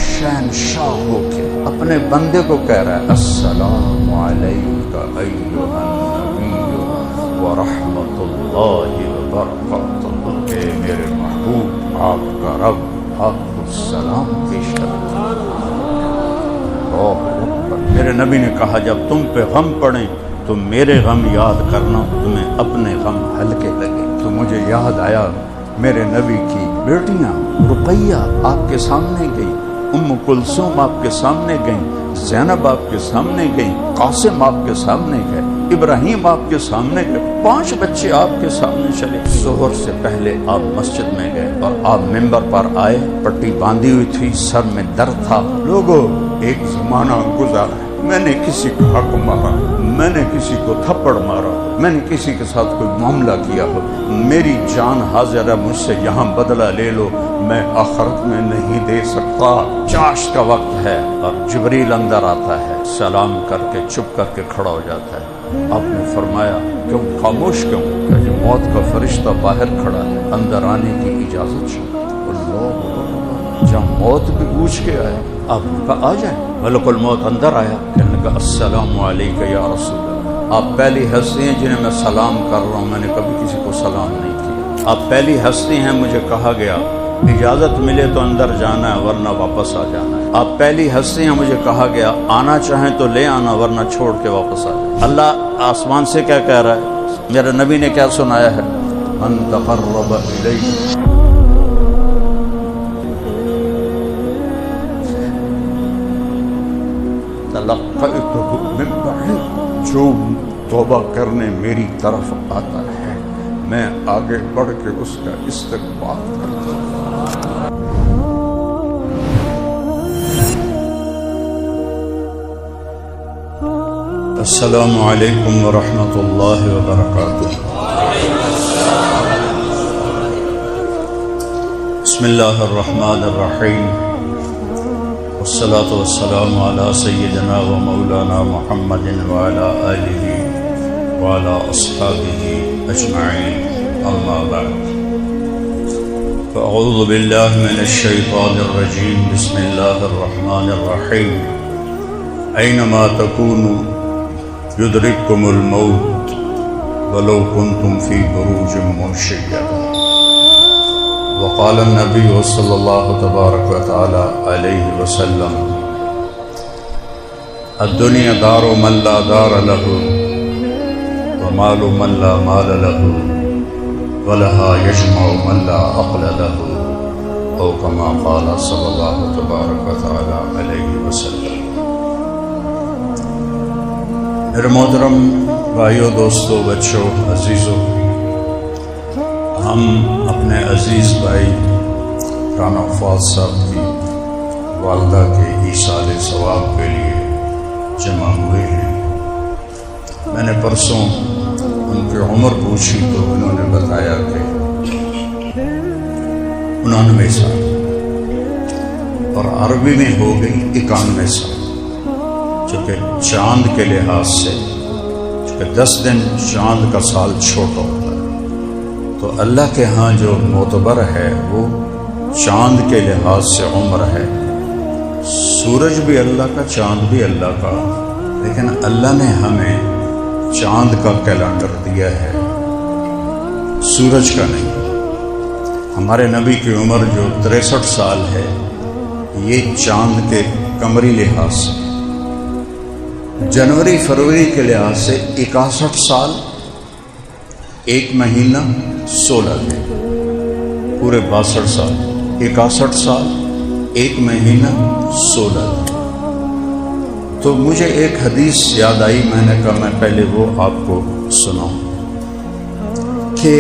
شہنشاہ ہو کے اپنے بندے کو کہہ رہا ہے السلام علیکہ ایھا النبی ورحمۃ اللہ وبرکاتہ، کہ میرے محبوب آپ کا رب آپ کو سلام پیش کرتا ہے۔ میرے نبی نے کہا جب تم پہ غم پڑے تو میرے غم یاد کرنا، تمہیں اپنے غم ہلکے لگے۔ تو مجھے یاد آیا میرے نبی کی بیٹیاں رقیہ آپ کے سامنے گئی، ام کلثوم آپ کے سامنے گئیں، زینب آپ کے سامنے گئیں، قاسم آپ کے سامنے گئے، ابراہیم آپ کے سامنے گئے، 5 بچے آپ کے سامنے چلے۔ ظہر سے پہلے آپ مسجد میں گئے اور آپ ممبر پر آئے، پٹی باندھی ہوئی تھی، سر میں درد تھا۔ لوگوں، ایک زمانہ گزارا، میں نے کسی کو حق مارا، میں نے کسی کو تھپڑ مارا، میں نے کسی کے ساتھ کوئی معاملہ کیا ہو، میری جان حاضر ہے، مجھ سے یہاں بدلہ لے لو، میں آخرت میں نہیں دے سکتا۔ چاشت کا وقت ہے اور جبریل اندر آتا ہے، سلام کر کے چپ کر کے کھڑا ہو جاتا ہے۔ آپ نے فرمایا کیوں خاموش کیوں؟ کہ یہ موت کا فرشتہ باہر کھڑا ہے، اندر آنے کی اجازت چاہیے۔ اللہ جب موت بھی پوچھ کے آئے، آپ نے کہا آ جائیں۔ ملک الموت اندر آیا، کہنے لگا السلام علیکہ یا رسول اللہ، آپ پہلی ہستی ہیں جنہیں میں سلام کر رہا ہوں، میں نے کبھی کسی کو سلام نہیں کیا۔ آپ پہلی ہستی ہیں، مجھے کہا گیا اجازت ملے تو اندر جانا ہے ورنہ واپس آ جانا ہے۔ آپ پہلی ہستی ہیں، مجھے کہا گیا آنا چاہیں تو لے آنا ورنہ چھوڑ کے واپس آ جانا۔ اللہ آسمان سے کیا کہہ رہا ہے؟ میرے نبی نے کیا سنایا ہے؟ من تقرب الیہ تلقیتہ من بعید، جو توبہ کرنے میری طرف آتا ہے میں آگے بڑھ کے اس کا استقبال کرتا ہوں۔ السلام علیکم ورحمۃ اللہ وبرکاتہ۔ بسم اللہ الرحمن الرحیم، والصلاة والسلام علی سیدنا و مولانا محمد وعلی آلہ وعلی اصحابہ اجمعین، اما بعد فاعوذ باللہ من الشیطان الرجیم، بسم اللہ الرحمن الرحیم، اینما تکونوا یدرککم الموت ولو کنتم فی بروج مشیدہ۔ وقال النبی صلی اللہ تبارک و تعالی علیہ وسلم الدنیا دار من لا دار له ومال من لا مال له ولها يجمع من لا عقل له، او كما قال صلی اللہ تبارک و تعالی علیہ وسلم۔ میرے محترم بھائیوں، دوستوں، بچوں، عزیزوں، ہم اپنے عزیز بھائی رانا فواد صاحب کی والدہ کے ایصال ثواب کے لیے جمع ہوئے ہیں۔ میں نے پرسوں ان کی عمر پوچھی تو انہوں نے بتایا کہ 99 سال، اور عربی میں ہو گئی 91 سال، چونکہ چاند کے لحاظ سے 10 دن چاند کا سال چھوٹا ہوتا ہے، تو اللہ کے ہاں جو معتبر ہے وہ چاند کے لحاظ سے عمر ہے۔ سورج بھی اللہ کا، چاند بھی اللہ کا، لیکن اللہ نے ہمیں چاند کا کیلنڈر دیا ہے، سورج کا نہیں۔ ہمارے نبی کی عمر جو 63 سال ہے، یہ چاند کے قمری لحاظ سے، جنوری فروری کے لحاظ سے 61 سال 1 مہینہ 16 دن، پورے 62 سال، 61 سال 1 مہینہ 16 دن۔ تو مجھے ایک حدیث یاد آئی، میں نے کہا میں پہلے وہ آپ کو سناؤں کہ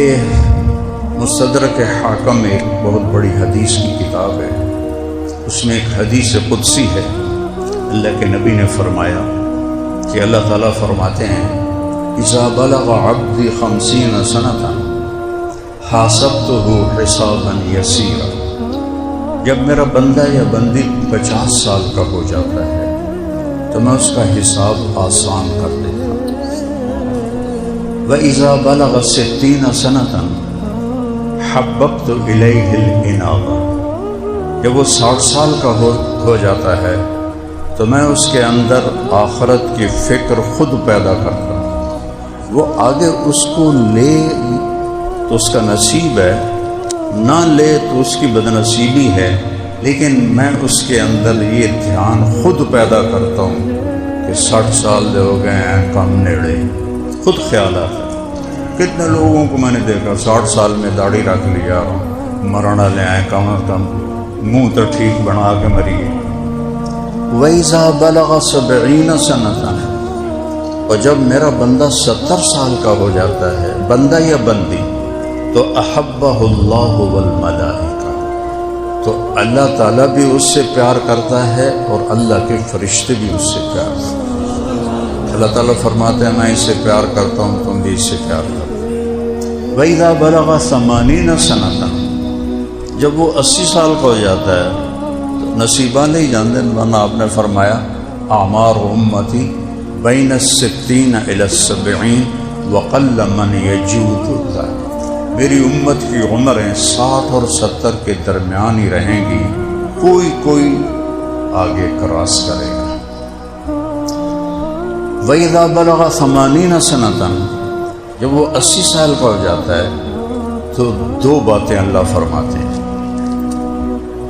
مستدرک حاکم ایک بہت بڑی حدیث کی کتاب ہے، اس میں ایک حدیث قدسی ہے۔ اللہ کے نبی نے فرمایا کہ اللہ تعالیٰ فرماتے ہیں اذا بلغ عبدی 50 سنة حاسبته حسابا یسیرا، جب میرا بندہ یا بندی 50 سال کا ہو جاتا ہے تو میں اس کا حساب آسان کر دیتا ہوں۔ وَإِذَا بَلَغَ 60 سَنَةً حَبَّبْتُ إِلَيْهِ الْإِنَابَةَ، جب وہ 60 سال کا ہو وقت ہو جاتا ہے تو میں اس کے اندر آخرت کی فکر خود پیدا کرتا ہوں۔ وہ آگے اس کو لے تو اس کا نصیب ہے، نہ لے تو اس کی بدنصیبی ہے، لیکن میں اس کے اندر یہ دھیان خود پیدا کرتا ہوں کہ 60 سال دے ہو گئے ہیں کم نیڑے، خود خیال آتا ہے۔ کتنے لوگوں کو میں نے دیکھا 60 سال میں داڑھی رکھ لیا، مرنا لے آئے، کم از کم منہ تو ٹھیک بنا کے مریے۔ وَإِذَا بَلَغَ 70 سَنَةً، اور جب میرا بندہ 70 سال کا ہو جاتا ہے، بندہ یا بندی، تو احبہ اللہ والملائکہ، تو اللہ تعالیٰ بھی اس سے پیار کرتا ہے اور اللہ کے فرشتے بھی اس سے پیار کرتے ہیں۔ اللہ تعالیٰ فرماتے ہیں میں اس سے پیار کرتا ہوں، تم بھی اس سے پیار کرو۔ وَإِذَا بَلَغَ 80 سَنَةً، جب وہ 80 سال کا ہو جاتا ہے تو نصیبہ نہیں جانتے، ورنہ آپ نے فرمایا اعمار امتی بین 60 الی 70 وقل من یجود ذلک، میری امت کی عمریں 60 اور 70 کے درمیان ہی رہیں گی، کوئی آگے کراس کرے گا۔ وَإِذَا بَلَغَ 80 سَنَةً، جب وہ 80 سال کا ہو جاتا ہے تو 2 باتیں اللہ فرماتے ہیں،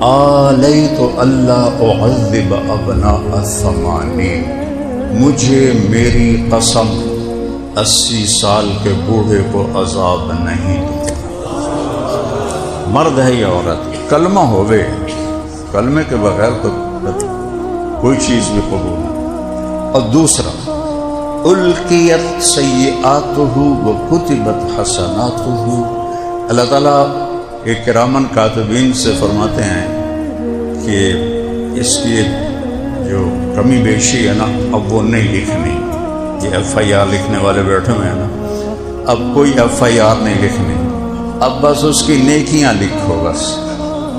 آلیت اللہ اعذب ابناء 80، مجھے میری قسم 80 سال کے بوڑھے کو عذاب نہیں دوں، مرد ہے یا عورت، کلمہ ہوئے، کلمے کے بغیر تو کوئی چیز بھی قبول نہیں۔ اور دوسرا القیت سیئاتہ وکتبت حسناتہ، اللہ تعالیٰ کے کرامن کاتبین سے فرماتے ہیں کہ اس کی جو کمی بیشی ہے نا اب وہ نہیں لکھنی، یہ FIR لکھنے والے بیٹھے ہوئے ہیں نا، اب کوئی FIR نہیں لکھنی، اب بس اس کی نیکیاں لکھو بس،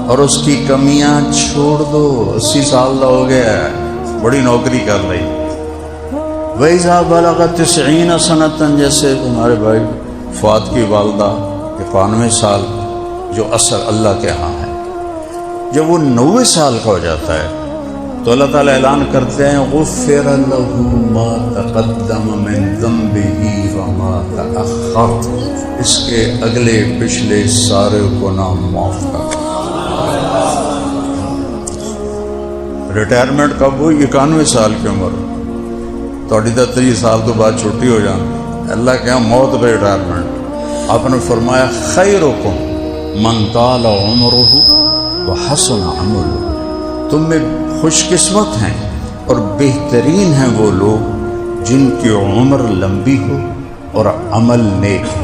اور اس کی کمیاں چھوڑ دو۔ 80 سال کا ہو گیا ہے، بڑی نوکری کر رہی۔ وَإِذَا بَلَغَ 90 سَنَةً، جیسے تمہارے بھائی فواد کی والدہ 91 سال جو اثر اللہ کے ہاں ہے، جب وہ 90 سال کا ہو جاتا ہے تو اللہ تعالیٰ اعلان کرتے ہیں غُفِّرَ لَهُ مَا تَقَدَّمَ مِن ذَنبِهِ وَمَا تَأَخَّرَ، اس کے اگلے پچھلے سارے گناہ معاف کر۔ ریٹائرمنٹ کب ہوئی؟ 91 سال کی عمر، تھوڑی 30 سال تو بعد چھٹی ہو جاتی، اللہ کے ہاں موت پہ ریٹائرمنٹ۔ آپ نے فرمایا خیرکم من طال عمرہ وحسن عملہ، تم میں خوش قسمت ہیں اور بہترین ہیں وہ لوگ جن کی عمر لمبی ہو اور عمل نیک ہو۔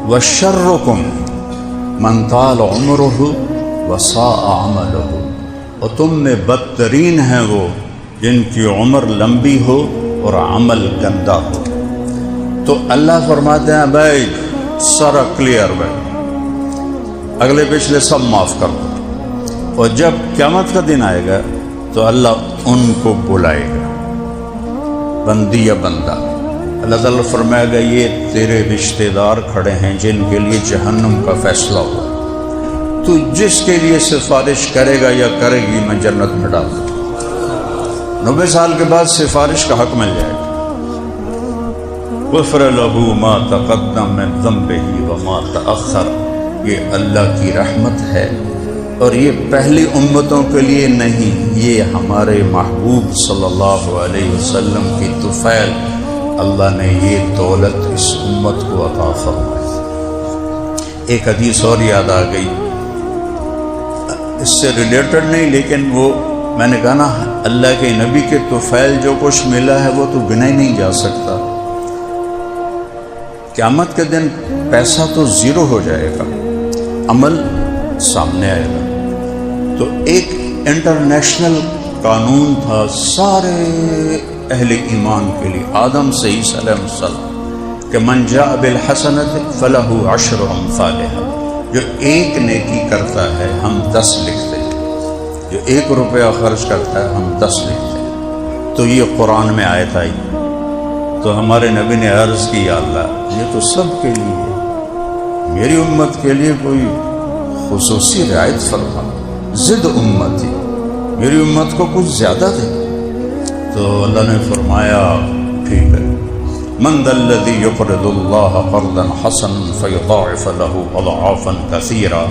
وشرکم من طال عمرہ وساء عملہ، اور تم میں بدترین ہیں وہ جن کی عمر لمبی ہو اور عمل گندا ہو۔ تو اللہ فرماتے ہیں بھائی سارا کلیئر بھائی، اگلے پچھلے سب معاف کر دو، اور جب قیامت کا دن آئے گا تو اللہ ان کو بلائے گا، بندی یا بندہ۔ اللہ تعالیٰ فرمائے گا یہ تیرے رشتہ دار کھڑے ہیں جن کے لیے جہنم کا فیصلہ ہوا، تو جس کے لیے سفارش کرے گا یا کرے گی میں جنت میں ڈال دوں۔ 90 سال کے بعد سفارش کا حق مل جائے گا۔ غفر لہ ما تقدم من ذنبہ وما تأخر، یہ اللہ کی رحمت ہے، اور یہ پہلی امتوں کے لیے نہیں، یہ ہمارے محبوب صلی اللہ علیہ وسلم کی طفیل اللہ نے یہ دولت اس امت کو عطا فرمائی۔ ایک حدیث اور یاد آ گئی، اس سے ریلیٹڈ نہیں، لیکن وہ میں نے کہا نا اللہ کے نبی کے طفیل جو کچھ ملا ہے وہ تو گنا ہی نہیں جا سکتا۔ قیامت کے دن پیسہ تو زیرو ہو جائے گا، عمل سامنے آئے گا۔ تو ایک انٹرنیشنل قانون تھا سارے اہل ایمان کے لیے، آدم سے عیسیٰ علیہ السلام، کہ من جاء بالحسنۃ فلہ عشر امثالھا، جو ایک نیکی کرتا ہے ہم 10 لکھتے ہیں، جو 1 روپیہ خرچ کرتا ہے ہم 10 لکھتے ہیں۔ تو یہ قرآن میں آیت آئی تو ہمارے نبی نے عرض کی یا اللہ یہ تو سب کے لیے ہے، میری امت کے لیے کوئی خصوصی رعایت فرما۔ زد امتی، میری امت کو کچھ زیادہ دے۔ تو اللہ نے فرمایا ٹھیک ہے، من ذا الذی یقرض اللہ قرضا حسنا فیضاعف له اضعافا کثیرا،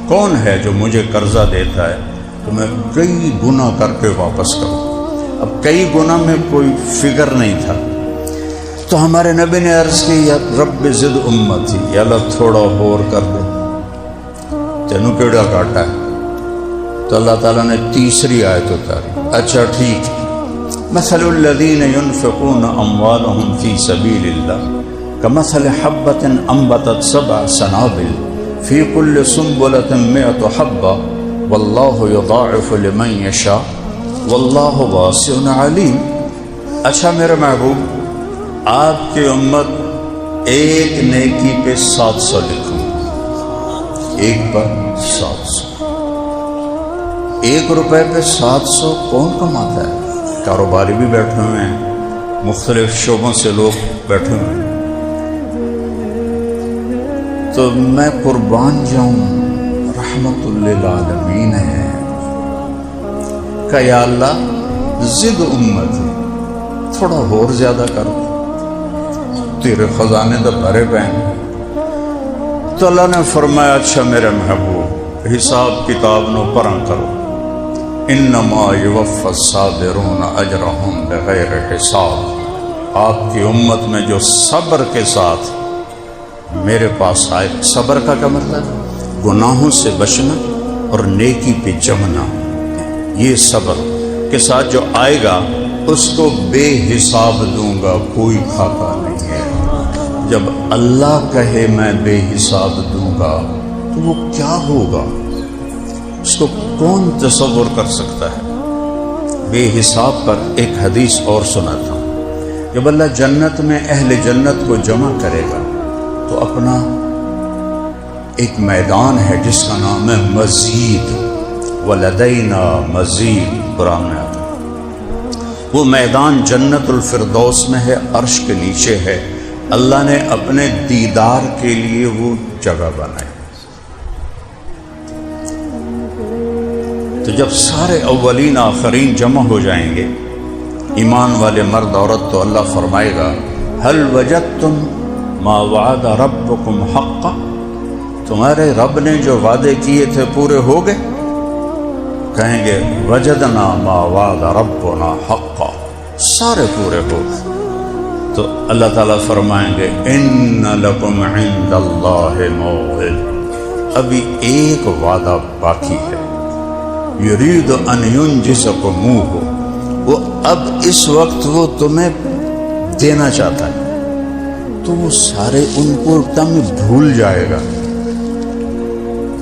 کون ہے جو مجھے قرضہ دیتا ہے تو میں کئی گنا کر کے واپس کروں۔ اب کئی گنا میں کوئی فگر نہیں تھا، تو ہمارے نبی نے عرض کی یا رب زد امتی، یا اللہ تھوڑا اور کر دے، تینوں کیڑا کاٹا ہے؟ تو اللہ تعالیٰ نے تیسری آیت اتاری، اچھا ٹھیک، مثل الذین ينفقون اموالهم فی سبیل اللہ کمثل حبۃ انبتت سبع سنابل فی کل سنبلۃ مئۃ حبۃ واللہ یضاعف لمن یشاء واللہ واسع علیم۔ اچھا میرے محبوب، آپ کی امت ایک نیکی پہ 700 لکھوں، ایک پر 700، 1 روپے پہ 700 کون کماتا ہے؟ کاروباری بھی بیٹھے ہوئے ہیں، مختلف شعبوں سے لوگ بیٹھے ہوئے ہیں، تو میں قربان جاؤں، رحمت للعالمین ہے کہ یا اللہ زد امتی، تھوڑا اور زیادہ کر دو، تیرے خزانے تو بھرے پے ہیں۔ تو اللہ نے فرمایا اچھا میرے محبوب، حساب کتاب نو پرا کرو، انما یوفی الصابرون اجرہم بغیر حساب، آپ کی امت میں جو صبر کے ساتھ میرے پاس آئے، صبر کا کیا مطلب؟ گناہوں سے بچنا اور نیکی پہ جمنا، یہ صبر کے ساتھ جو آئے گا اس کو بے حساب دوں گا، کوئی کھاتا نہیں ہے۔ جب اللہ کہے میں بے حساب دوں گا تو وہ کیا ہوگا، اس کو کون تصور کر سکتا ہے؟ بے حساب پر ایک حدیث اور سناتا ہوں، جب اللہ جنت میں اہل جنت کو جمع کرے گا تو اپنا ایک میدان ہے جس کا نام ہے مزید، ولدینا مزید، قرآن میں آتا ہے۔ وہ میدان جنت الفردوس میں ہے، عرش کے نیچے ہے، اللہ نے اپنے دیدار کے لیے وہ جگہ بنائی۔ تو جب سارے اولین آخرین جمع ہو جائیں گے، ایمان والے مرد عورت، تو اللہ فرمائے گا هل وجدتم ما وعد ربکم حقا، تمہارے رب نے جو وعدے کیے تھے پورے ہو گئے؟ کہیں گے وجدنا ما وعد ربنا حقا، سارے پورے ہو گئے۔ تو اللہ تعالیٰ فرمائیں گے ان لکم عند اللہ موعد، ابھی ایک وعدہ باقی ہے، یرید ان ینجزکموہ، وہ اب اس وقت وہ تمہیں دینا چاہتا ہے، تو وہ سارے ان کو تم بھول جائے گا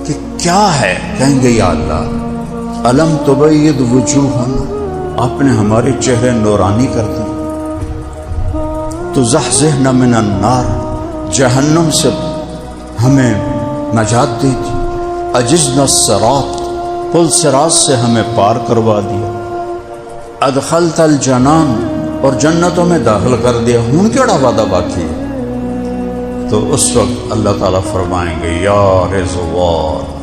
کہ کیا ہے؟ کہیں گے یا اللہ الم تبید وجوہنا، آپ نے ہمارے چہرے نورانی کر دیے، تزحزحنا من النار، جہنم سے ہمیں نجات دی تھی، عجزنا الصراط، پل صراط سے ہمیں پار کروا دیا، ادخلت الجنان، اور جنتوں میں داخل کر دیا، ہوں کیڑا وعدہ باقی ہے؟ تو اس وقت اللہ تعالیٰ فرمائیں گے یا رضوان،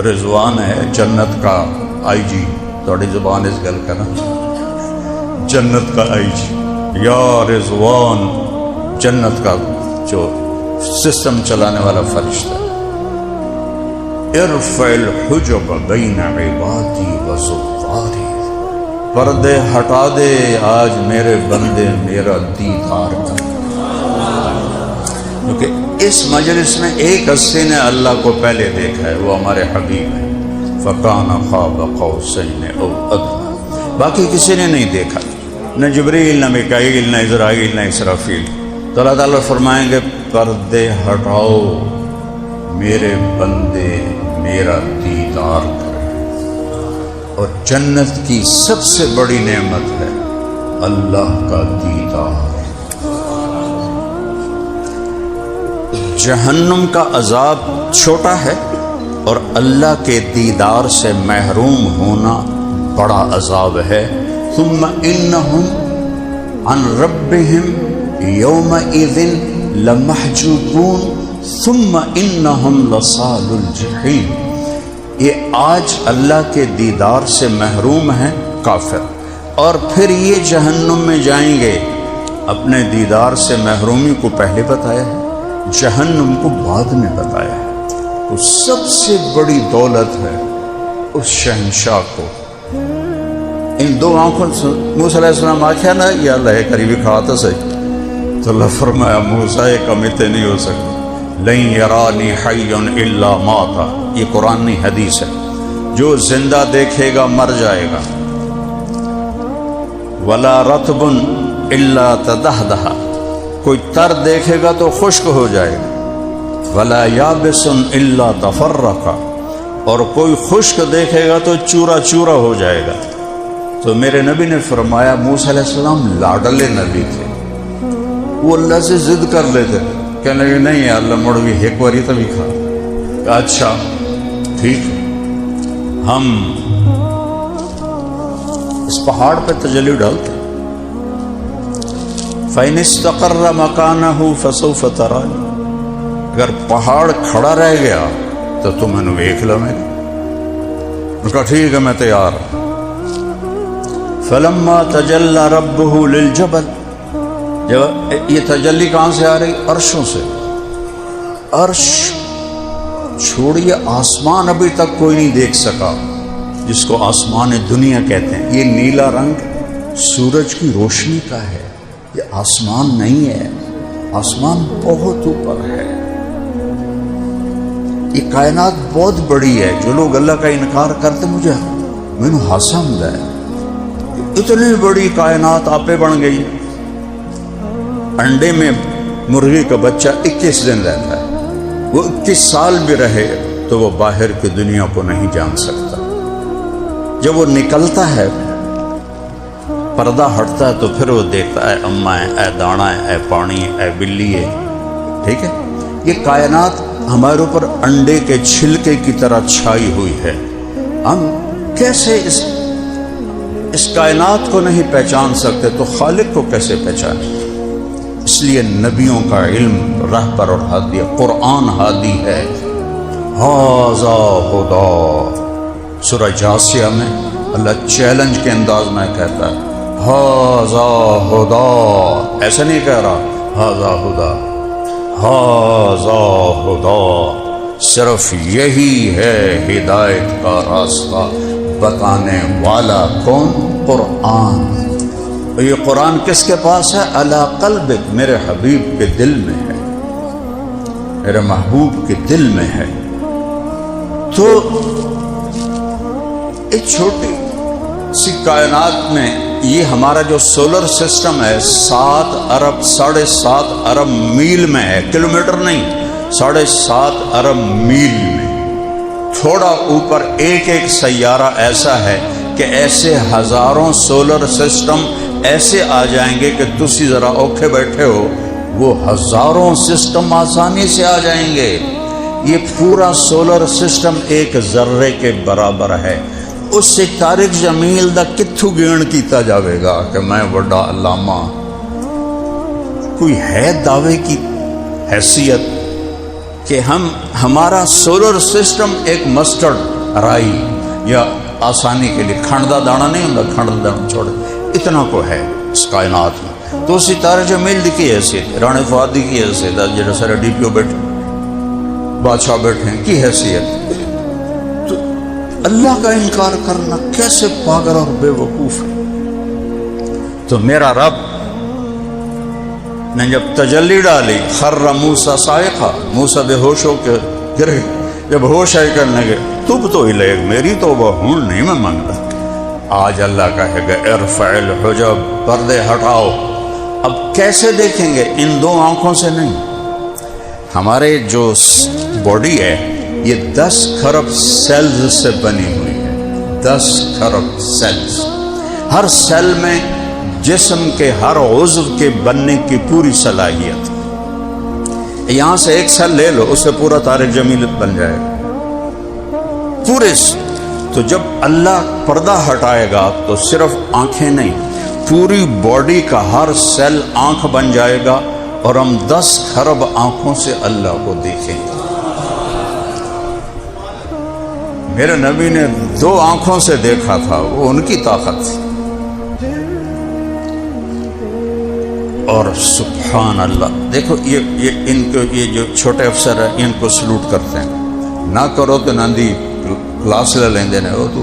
رضوان ہے جنت کا آئی جی، تھوڑی زبان اس گل کا نا، جنت کا آئی جی، یا رضوان جنت کا جو سسٹم چلانے والا فرشتہ، ارفع الحجب بین عبادی وزواری، پردے ہٹا دے آج میرے بندے میرا دیدار کر، کیونکہ اس مجلس میں ایک ہستی نے اللہ کو پہلے دیکھا ہے، وہ ہمارے حبیب ہیں، فَكَانَ قَابَ قَوْسَيْنِ أَوْ أَدْنَىٰ، باقی کسی نے نہیں دیکھا، نہ جبریل، نہ میکائیل، نہ عزرائیل، نہ اسرافیل۔ تو اللہ تعالیٰ فرمائیں گے پردے ہٹاؤ، میرے بندے میرا دیدار کریں، اور جنت کی سب سے بڑی نعمت ہے اللہ کا دیدار۔ جہنم کا عذاب چھوٹا ہے اور اللہ کے دیدار سے محروم ہونا بڑا عذاب ہے۔ ثم انہم عن ربہم یومئذ لمحجوبون ثم انہم لصال الجحیم، یہ آج اللہ کے دیدار سے محروم ہیں کافر، اور پھر یہ جہنم میں جائیں گے۔ اپنے دیدار سے محرومی کو پہلے بتایا ہے، جہنم کو بعد میں بتایا ہے۔ تو سب سے بڑی دولت ہے اس شہنشاہ کو ان دو آنکھوں سے۔ موسیٰ علیہ السلام آخیا نا یا اللہ قریبی کھاتا سے، تو اللہ فرمایا موسیٰ یہ کمیتے نہیں ہو سکتے، لن یرانی حی الا ماتا، یہ قرآن نہیں حدیث ہے، جو زندہ دیکھے گا مر جائے گا۔ ولا رطب الا تدہدہ، کوئی تر دیکھے گا تو خشک ہو جائے گا۔ ولا یابس الا تفرقا، اور کوئی خشک دیکھے گا تو چورا چورا ہو جائے گا۔ تو میرے نبی نے فرمایا موسیٰ علیہ السلام لاڈلے نبی تھے، وہ اللہ سے ضد کر لیتے تھے، کہنے لگے نہیں اللہ مڑوی ایک باری تبھی کھا۔ اچھا ٹھیک ہے، ہم اس پہاڑ پہ تجلی ڈالتے، فَإِنِ اسْتَقَرَّ مَكَانَهُ فَسَوْفَ تَرَانِي، اگر پہاڑ کھڑا رہ گیا تو تم انہوں ایک لمحے۔ اس کا ٹھیک ہے میں تیار ہوں۔ فَلَمَّا تَجَلَّى رَبُّهُ لِلْجَبَلِ، جب یہ تجلی کہاں سے آ رہی؟ عرشوں سے۔ عرش چھوڑیے آسمان ابھی تک کوئی نہیں دیکھ سکا، جس کو آسمان دنیا کہتے ہیں۔ یہ نیلا رنگ سورج کی روشنی کا ہے، یہ آسمان نہیں ہے، آسمان بہت اوپر ہے۔ یہ کائنات بہت بڑی ہے، جو لوگ اللہ کا انکار کرتے مجھے ہاسا ہوندا ہے، اتنی بڑی کائنات آپے بن گئی۔ انڈے میں مرغی کا بچہ 21 دن رہتا ہے، وہ 21 سال بھی رہے تو وہ باہر کی دنیا کو نہیں جان سکتا۔ جب وہ نکلتا ہے پردہ ہٹتا ہے تو پھر وہ دیکھتا ہے اماں ہے، اے دانا ہے، اے پانی ہے، اے بلی ہے۔ ٹھیک ہے، یہ کائنات ہمارے اوپر انڈے کے چھلکے کی طرح چھائی ہوئی ہے۔ ہم کیسے اس کائنات کو نہیں پہچان سکتے تو خالق کو کیسے پہچانیں؟ اس لیے نبیوں کا علم رہبر اور ہادی ہے، قرآن ہادی ہے۔ ھذا ھدی، سورہ جاسیہ میں اللہ چیلنج کے انداز میں کہتا ہے ھذا ھدی، ایسا نہیں کہہ رہا ھذا ھدی، ھذا ھدی، صرف یہی ہے ہدایت کا راستہ، بتانے والا کون؟ قرآن۔ اور یہ قرآن کس کے پاس ہے؟ علی قلبک، میرے حبیب کے دل میں ہے، میرے محبوب کے دل میں ہے۔ تو ایک چھوٹی سی کائنات میں یہ ہمارا جو سولر سسٹم ہے 7 ارب 7.5 ارب میل میں ہے، کلومیٹر نہیں، 7.5 ارب میل میں۔ تھوڑا اوپر ایک سیارہ ایسا ہے کہ ایسے ہزاروں سولر سسٹم ایسے آ جائیں گے کہ تسی ذرا اوکھے بیٹھے ہو، وہ ہزاروں سسٹم آسانی سے آ جائیں گے۔ یہ پورا سولر سسٹم ایک ذرے کے برابر ہے۔ اس سے طارق جمیل دا کتھو گین کیتا جاوے گا کہ میں بڑا علامہ، کوئی ہے دعوے کی حیثیت کہ ہمارا سولر سسٹم ایک مسٹرڈ رائی یا آسانی کے لیے کھنڈا دانا نہیں ہوتا، کھنڈا دانا چھوڑے اتنا کو ہے اس کائنات میں۔ تو ستارے جمیل دی کی حیثیت، رانے فؤاد دی کی حیثیت، جڑا سارے ڈی پی او بیٹھے بادشاہ بیٹھے ہیں کی حیثیت۔ تو اللہ کا انکار کرنا کیسے پاگل اور بے وقوف ہے۔ تو میرا رب نے جب تجلی ڈالی خر موسیٰ صاعقہ، موسیٰ بے ہوش ہو کے گرے، جب ہوش آئے کرنے گئے تب تو الیک، میری توبہ ہوں نہیں میں مانگتا۔ آج اللہ کہے گا ارفع الحجب، پردے ہٹاؤ۔ اب کیسے دیکھیں گے؟ ان دو آنکھوں سے نہیں۔ ہمارے جو باڈی ہے یہ 10 کھرب سیلز سے بنی ہوئی ہے، 10 کھرب سیلز۔ ہر سیل میں جسم کے ہر عضو کے بننے کی پوری صلاحیت۔ یہاں سے ایک سیل لے لو، اس سے پورا طارق جمیل بن جائے گا پورے۔ تو جب اللہ پردہ ہٹائے گا تو صرف آنکھیں نہیں، پوری باڈی کا ہر سیل آنکھ بن جائے گا، اور ہم 10 کھرب آنکھوں سے اللہ کو دیکھیں گے۔ میرے نبی نے 2 آنکھوں سے دیکھا تھا، وہ ان کی طاقت تھی۔ اور سبحان اللہ، دیکھو یہ ان کو، یہ جو چھوٹے افسر ہیں ان کو سلوٹ کرتے ہیں، نہ کرو تو ناندی کلاس لے لیندے نے، وہ تو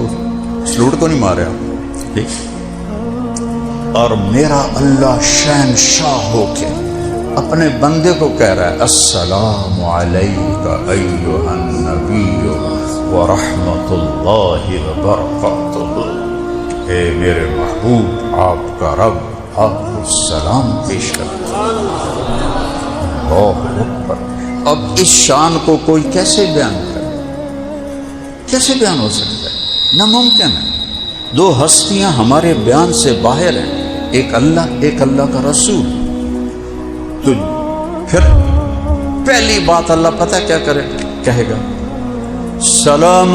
سلوٹ کو نہیں مارے آپ، ٹھیک۔ اور میرا اللہ شہنشاہ ہو کے اپنے بندے کو کہہ رہا ہے السلام علیک ایھا النبی ورحمۃ اللہ وبرکاتہ، اے میرے محبوب آپ کا رب آپ کو سلام پیش کرتا ہے۔ اللہ اکبر۔ اب اس شان کو کوئی کیسے بیان کرے، کیسے بیان ہو سکتا ہے؟ ناممکن ہے۔ 2 ہستیاں ہمارے بیان سے باہر ہیں، ایک اللہ کا رسول۔ تو پھر پہلی بات اللہ پتہ کیا کرے، کہے گا سلام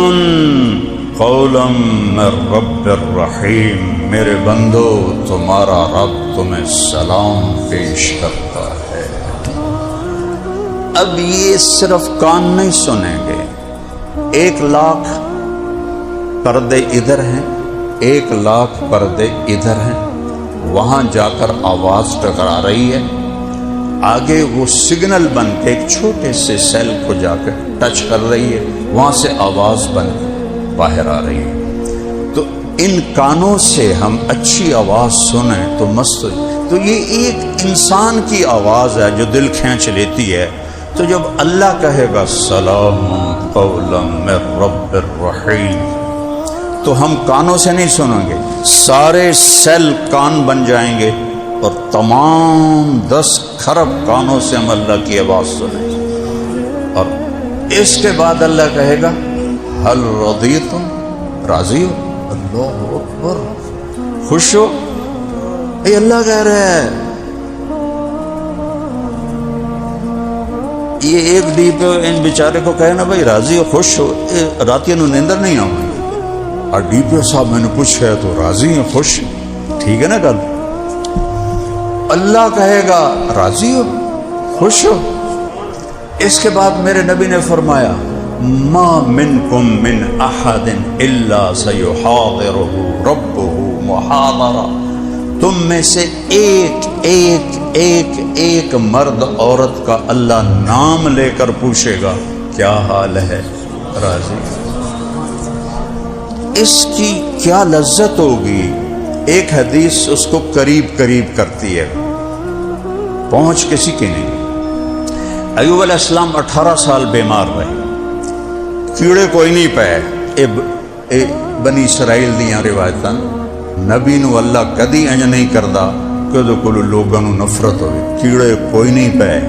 قولا من رب الرحیم، میرے بندو تمہارا رب تمہیں سلام پیش کرتا ہے۔ اب یہ صرف کان نہیں سنیں گے، 1,00,000 پردے ادھر ہیں، 1,00,000 پردے ادھر ہیں، وہاں جا کر آواز ٹکرا رہی ہے، آگے وہ سگنل بن کے ایک چھوٹے سے سیل کو جا کے ٹچ کر رہی ہے، وہاں سے آواز بن کے باہر آ رہی ہے۔ تو ان کانوں سے ہم اچھی آواز سنیں تو مست، تو یہ ایک انسان کی آواز ہے جو دل کھینچ لیتی ہے۔ تو جب اللہ کہے گا سلام قولا من رب الرحیم، تو ہم کانوں سے نہیں سنیں گے، سارے سیل کان بن جائیں گے اور تمام 10 کھرب کانوں سے ہم اللہ کی آواز سنیں گے۔ اور اس کے بعد اللہ کہے گا حل رضیتم، راضی ہو؟ اللہ اکبر، خوش ہو؟ اے اللہ کہہ رہا ہے، یہ ایک ڈی پہ ان بیچارے کو کہے نا بھائی راضی ہو، خوش ہو، راتیاں نو نیندر نہیں آؤں گی، اور ڈی پی او صاحب میں نے پوچھا تو راضی ہیں، خوش، ٹھیک ہے نا گل؟ اللہ کہے گا راضی ہو، خوش ہو؟ اس کے بعد میرے نبی نے فرمایا ما منکم من احد الا سیحاضرہ ربہ محاضرہ، تم میں سے ایک مرد عورت کا اللہ نام لے کر پوچھے گا کیا حال ہے، راضی؟ اس کی کیا لذت ہوگی۔ ایک حدیث اس کو قریب کرتی ہے، پہنچ کسی کی نہیں۔ ایوب علیہ السلام 18 سال بیمار رہے، کیڑے کوئی نہیں پائے۔ بنی اسرائیل دیاں روایتاں، نبی نو اللہ کدی انج نہیں کردا کہ دو کلو لوگوں نو نفرت ہوئے، کیڑے کوئی نہیں پائے،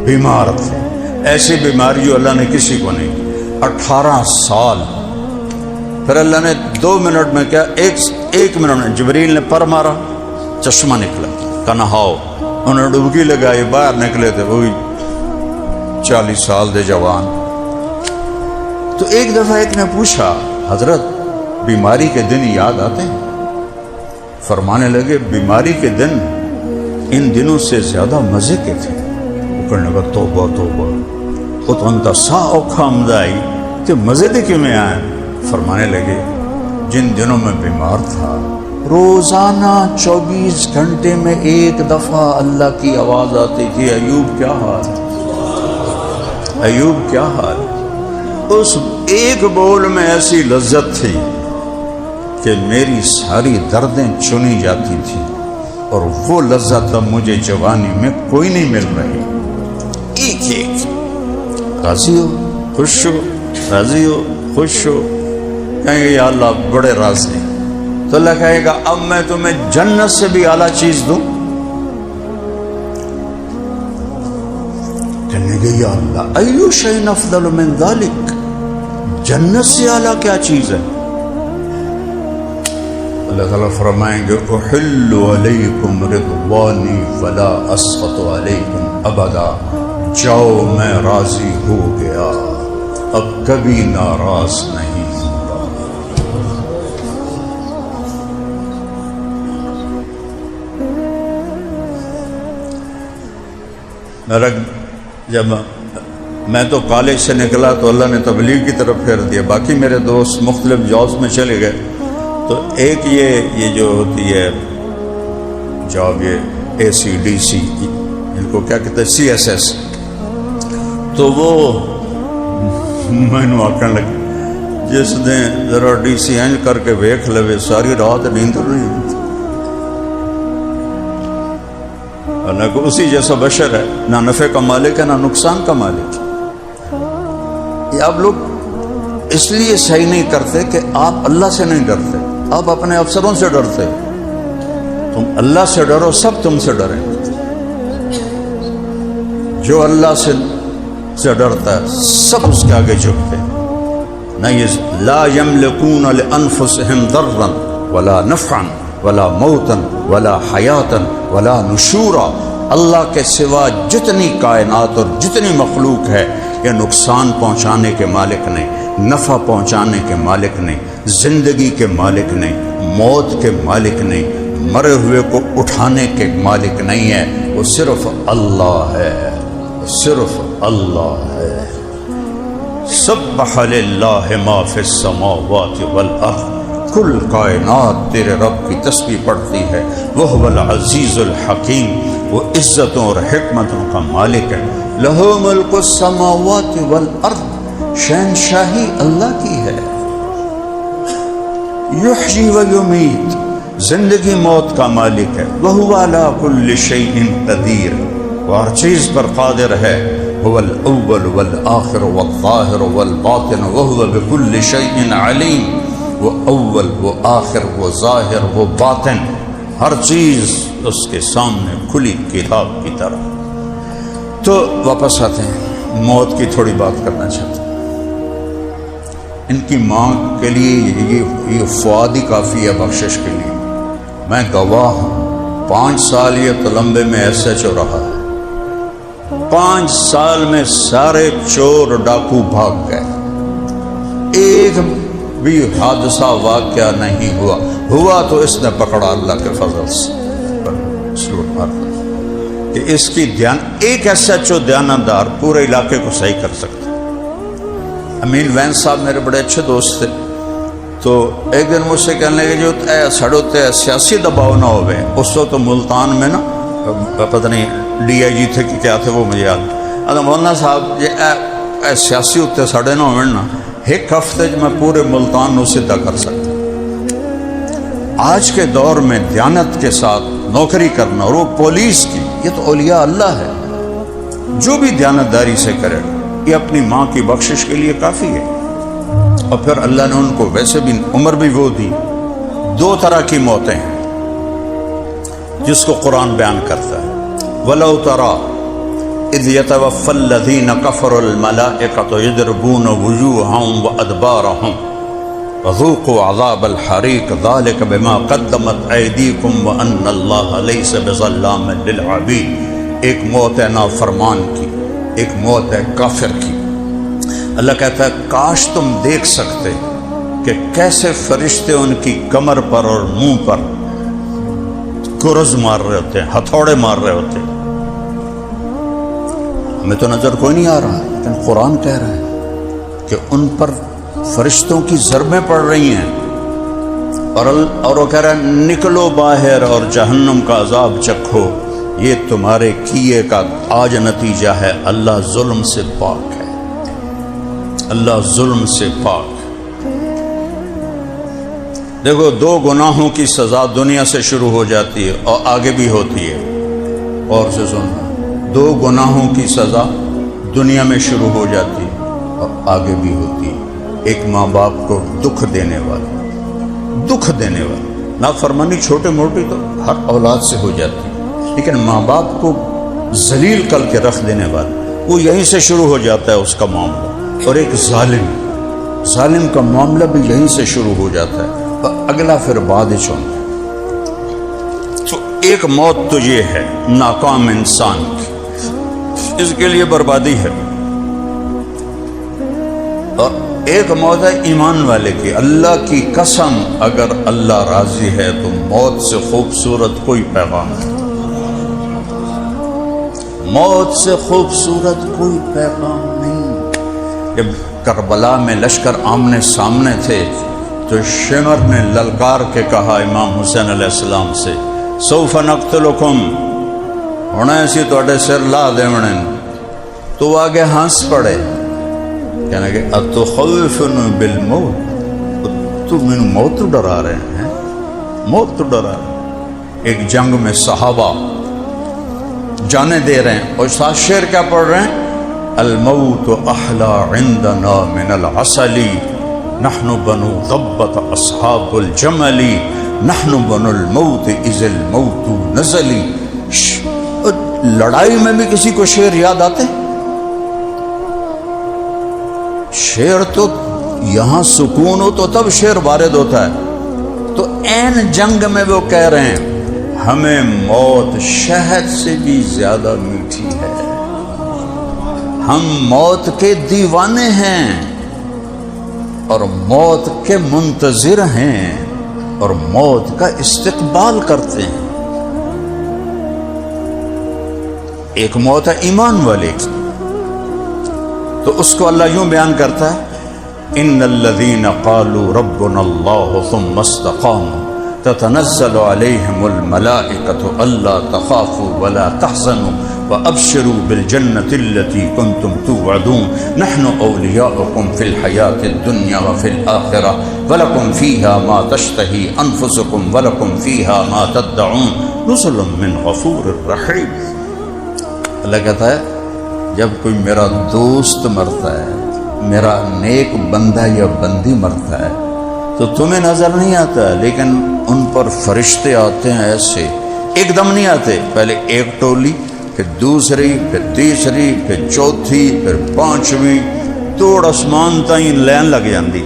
بیمار تھے، ایسی بیماری جو اللہ نے کسی کو نہیں۔ 18 سال، پھر اللہ نے 2 منٹ میں کیا، ایک منٹ میں جبریل نے پر مارا، چشمہ نکلا، کہا نہاؤ، انہوں نے ڈبکی لگائی، باہر نکلے تھے وہی 40 سال دے جوان۔ تو ایک دفعہ ایک نے پوچھا حضرت بیماری کے دن یاد آتے ہیں؟ فرمانے لگے بیماری کے دن ان دنوں سے زیادہ مزے کے تھے۔ وہ کہنے لگا توبہ توبہ، وہ تو انتا سا اوکھا آمدائی کہ مزے دے کیوں میں آئے؟ فرمانے لگے جن دنوں میں بیمار تھا روزانہ 24 گھنٹے میں 1 دفعہ اللہ کی آواز آتی تھی ایوب کیا حال، ایوب کیا حال۔ اس ایک بول میں ایسی لذت تھی کہ میری ساری دردیں چنی جاتی تھی، اور وہ لذت اب مجھے جوانی میں کوئی نہیں مل رہی۔ ایک راضی ہو، خوش ہو، راضی ہو، خوش ہو، کہیں گے یا اللہ بڑے راضی، تو اللہ کہے گا اب میں تمہیں جنت سے بھی اعلیٰ چیز دوں۔ کہنے گے یا اللہ ایو شیء افضل من ذلک، جنت سے اعلیٰ کیا چیز ہے؟ اللہ تعالیٰ فرمائیں گے احل علیکم رضوانی فلا اسخط علیکم ابدا، جاؤ میں راضی ہو گیا، اب کبھی ناراض نہیں ہوں۔ میرا جب میں تو کالج سے نکلا تو اللہ نے تبلیغ کی طرف پھیر دیا، باقی میرے دوست مختلف جابس میں چلے گئے. تو ایک یہ جو ہوتی ہے جاب، یہ ACDC، ان کو کیا کہتے ہیں CSS، تو وہ میں نے آکھنے لگے جس نے ذرا DC انج کر کے ویکھ لوے ساری رات نیند نہیں ہوتی. حالانکہ اسی جیسا بشر ہے، نہ نفع کا مالک ہے نہ نقصان کا مالک ہے. یہ آپ لوگ اس لیے صحیح نہیں کرتے کہ آپ اللہ سے نہیں ڈرتے، آپ اپنے افسروں سے ڈرتے. تم اللہ سے ڈرو، سب تم سے ڈریں. جو اللہ سے ڈرتا ہے سب اس کے آگے جھکتے. نہیں، لا یملکون لانفسہم ضرا ولا نفعا ولا موتا ولا حیاتا ولا نشورا. اللہ کے سوا جتنی کائنات اور جتنی مخلوق ہے یہ نقصان پہنچانے کے مالک نہیں، نفع پہنچانے کے مالک نہیں، زندگی کے مالک نہیں، موت کے مالک نہیں، مرے ہوئے کو اٹھانے کے مالک نہیں ہے. وہ صرف اللہ ہے، صرف اللہ ہے. سبح للہ ما فی السماوات والارض، کل کائنات تیرے رب کی تسبیح پڑھتی ہے. وہو العزیز الحکیم، وہ عزتوں اور حکمتوں کا مالک ہے. لہ ملک السماوات والارض، شہنشاہی اللہ کی ہے. یحیی و یمیت، زندگی موت کا مالک ہے. وہو علی کل شیء قدیر، وہ ہر چیز پر قادر ہے. هو الاول والآخر والظاہر والباطن وهو بكل شيء علیم. وہ اول، وہ آخر، وہ ظاہر، وہ باطن، ہر چیز اس کے سامنے کھلی کتاب کی طرح. تو واپس آتے ہیں، موت کی تھوڑی بات کرنا چاہتے ہیں. ان کی ماں کے لیے یہ فؤاد ہی کافی ہے بخشش کے لیے. میں گواہ ہوں، 5 سال یہ تلمبے میں SHO رہا ہے. 5 سال میں سارے چور ڈاکو بھاگ گئے، ایک بھی حادثہ واقعہ نہیں ہوا تو اس نے پکڑا اللہ کے فضل سے. کہ اس کی ایک SHO دیانتدار پورے علاقے کو صحیح کر سکتا. امین وین صاحب میرے بڑے اچھے دوست تھے. تو ایک دن مجھ سے کہنے لگے جو سڑوتے سیاسی دباؤ نہ ہوئے. اس وقت تو ملتان میں نا پتہ نہیں DIG تھے کہ کیا تھے وہ مجھے یاد. مولانا صاحب یہ سیاسی اتنے سڑے نہ ہوئے نا، ایک ہفتے میں پورے ملتان نو سدھا کر سکتا. آج کے دور میں دیانت کے ساتھ نوکری کرنا، اور وہ پولیس کی، یہ تو اولیاء اللہ ہے. جو بھی دیانتداری سے کرے یہ اپنی ماں کی بخشش کے لیے کافی ہے. اور پھر اللہ نے ان کو ویسے بھی عمر بھی وہ دی. 2 طرح کی موتیں ہیں جس کو قرآن بیان کرتا ہے. وَلَوْ تَرَى إِذْ يَتَوَفَّى الَّذِينَ كَفَرُوا الْمَلَائِكَةُ يَضْرِبُونَ وُجُوهَهُمْ وَأَدْبَارَهُمْ وَذُوقُوا عَذَابَ الْحَرِيقِ ذَلِكَ بِمَا قَدَّمَتْ أَيْدِيكُمْ وَأَنَّ اللَّهَ لَيْسَ بِظَلَّامٍ لِّلْعَبِيدِ. ایک موت ہے نافرمان کی، ایک موت ہے کافر کی. اللہ کہتا ہے کاش تم دیکھ سکتے کہ کیسے فرشتے ان کی کمر پر اور منہ پر گرز مار رہے ہوتے ہیں، ہتھوڑے مار رہے ہوتے ہیں. ہمیں تو نظر کوئی نہیں آ رہا، لیکن قرآن کہہ رہا ہے کہ ان پر فرشتوں کی ضربیں پڑ رہی ہیں. اور وہ کہہ رہا ہے نکلو باہر اور جہنم کا عذاب چکھو، یہ تمہارے کیے کا آج نتیجہ ہے. اللہ ظلم سے پاک ہے، اللہ ظلم سے پاک. دیکھو 2 گناہوں کی سزا دنیا سے شروع ہو جاتی ہے اور آگے بھی ہوتی ہے. اور سے سننا، 2 گناہوں کی سزا دنیا میں شروع ہو جاتی ہے اور آگے بھی ہوتی ہے. ایک ماں باپ کو دکھ دینے والی نافرمانی چھوٹے موٹی تو ہر اولاد سے ہو جاتی ہے، لیکن ماں باپ کو ذلیل کر کے رکھ دینے والا، وہ یہیں سے شروع ہو جاتا ہے اس کا معاملہ. اور ایک ظالم کا معاملہ بھی یہیں سے شروع ہو جاتا ہے، اگلا پھر بعد چون. تو ایک موت تو یہ ہے ناکام انسان کی، اس کے لیے بربادی ہے. اور ایک موت ہے ایمان والے کی. اللہ کی قسم اگر اللہ راضی ہے تو موت سے خوبصورت کوئی پیغام نہیں، موت سے خوبصورت کوئی پیغام نہیں. جب کربلا میں لشکر آمنے سامنے تھے تو شمر نے للکار کے کہا امام حسین علیہ السلام سے سوف نقتلکم ہونا ایسی توڑے سر لا دیونے تو وہ آگے ہنس پڑے کہنے کہ اتخوفن بالموت تو من موت تو ڈرا رہے ہیں موت تو ڈرا رہے ہیں ایک جنگ میں صحابہ جانے دے رہے ہیں اور ساتھ شعر کیا پڑھ رہے ہیں الموت احلا عندنا من العسل نحن بنو ضبط اصحاب الجمل نحن بنو الموت اذ الموت نزلی لڑائی میں بھی کسی کو شعر یاد آتے شعر تو یہاں سکون ہو تو تب شعر وارد ہوتا ہے تو این جنگ میں وہ کہہ رہے ہیں ہمیں موت شہد سے بھی زیادہ میٹھی ہے ہم موت کے دیوانے ہیں اور موت کے منتظر ہیں اور موت کا استقبال کرتے ہیں ایک موت ہے ایمان والے کی تو اس کو اللہ یوں بیان کرتا ہے ان الذین قالوا ربنا اللہ ثم استقاموا تتنزل علیہم الملائکۃ الا تخافوا ولا تحزنوا وابشروا بالجنة التي كنتم توعدون نحن اولیاؤکم فی الحیاة الدنیا وفی الآخرہ ولکم فیہا ما تشتہی انفسکم ولکم فیہا ما تدعون نزل من غفور الرحیم اللہ کہتا ہے جب کوئی میرا دوست مرتا ہے میرا نیک بندہ یا بندی مرتا ہے تو تمہیں نظر نہیں آتا لیکن ان پر فرشتے آتے ہیں ایسے ایک دم نہیں آتے پہلے ایک ٹولی پھر دوسری پھر تیسری پھر چوتھی پھر پانچویں توڑ آسمان تائیں لین لگ جاندی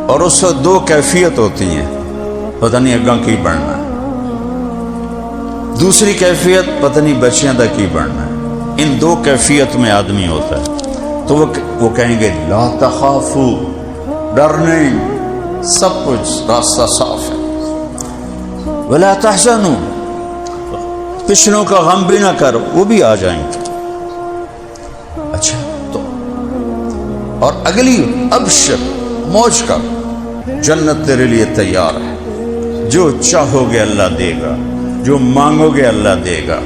اور اس سے دو کیفیت ہوتی ہیں پتہ نہیں اگاں کی بڑھنا ہے دوسری کیفیت پتہ نہیں بچیاں دا کی بڑھنا ہے ان دو کیفیت میں آدمی ہوتا ہے تو وہ کہیں گے لا تخافو ڈر نہیں سب کچھ راستہ صاف ہے ولا تحزنوا پچھلوں کا غم بھی نہ کر وہ بھی آ جائیں گے اچھا تو اور اگلی ابشر موج کر جنت تیرے لیے تیار ہے جو چاہو گے اللہ دے گا جو مانگو گے اللہ دے گا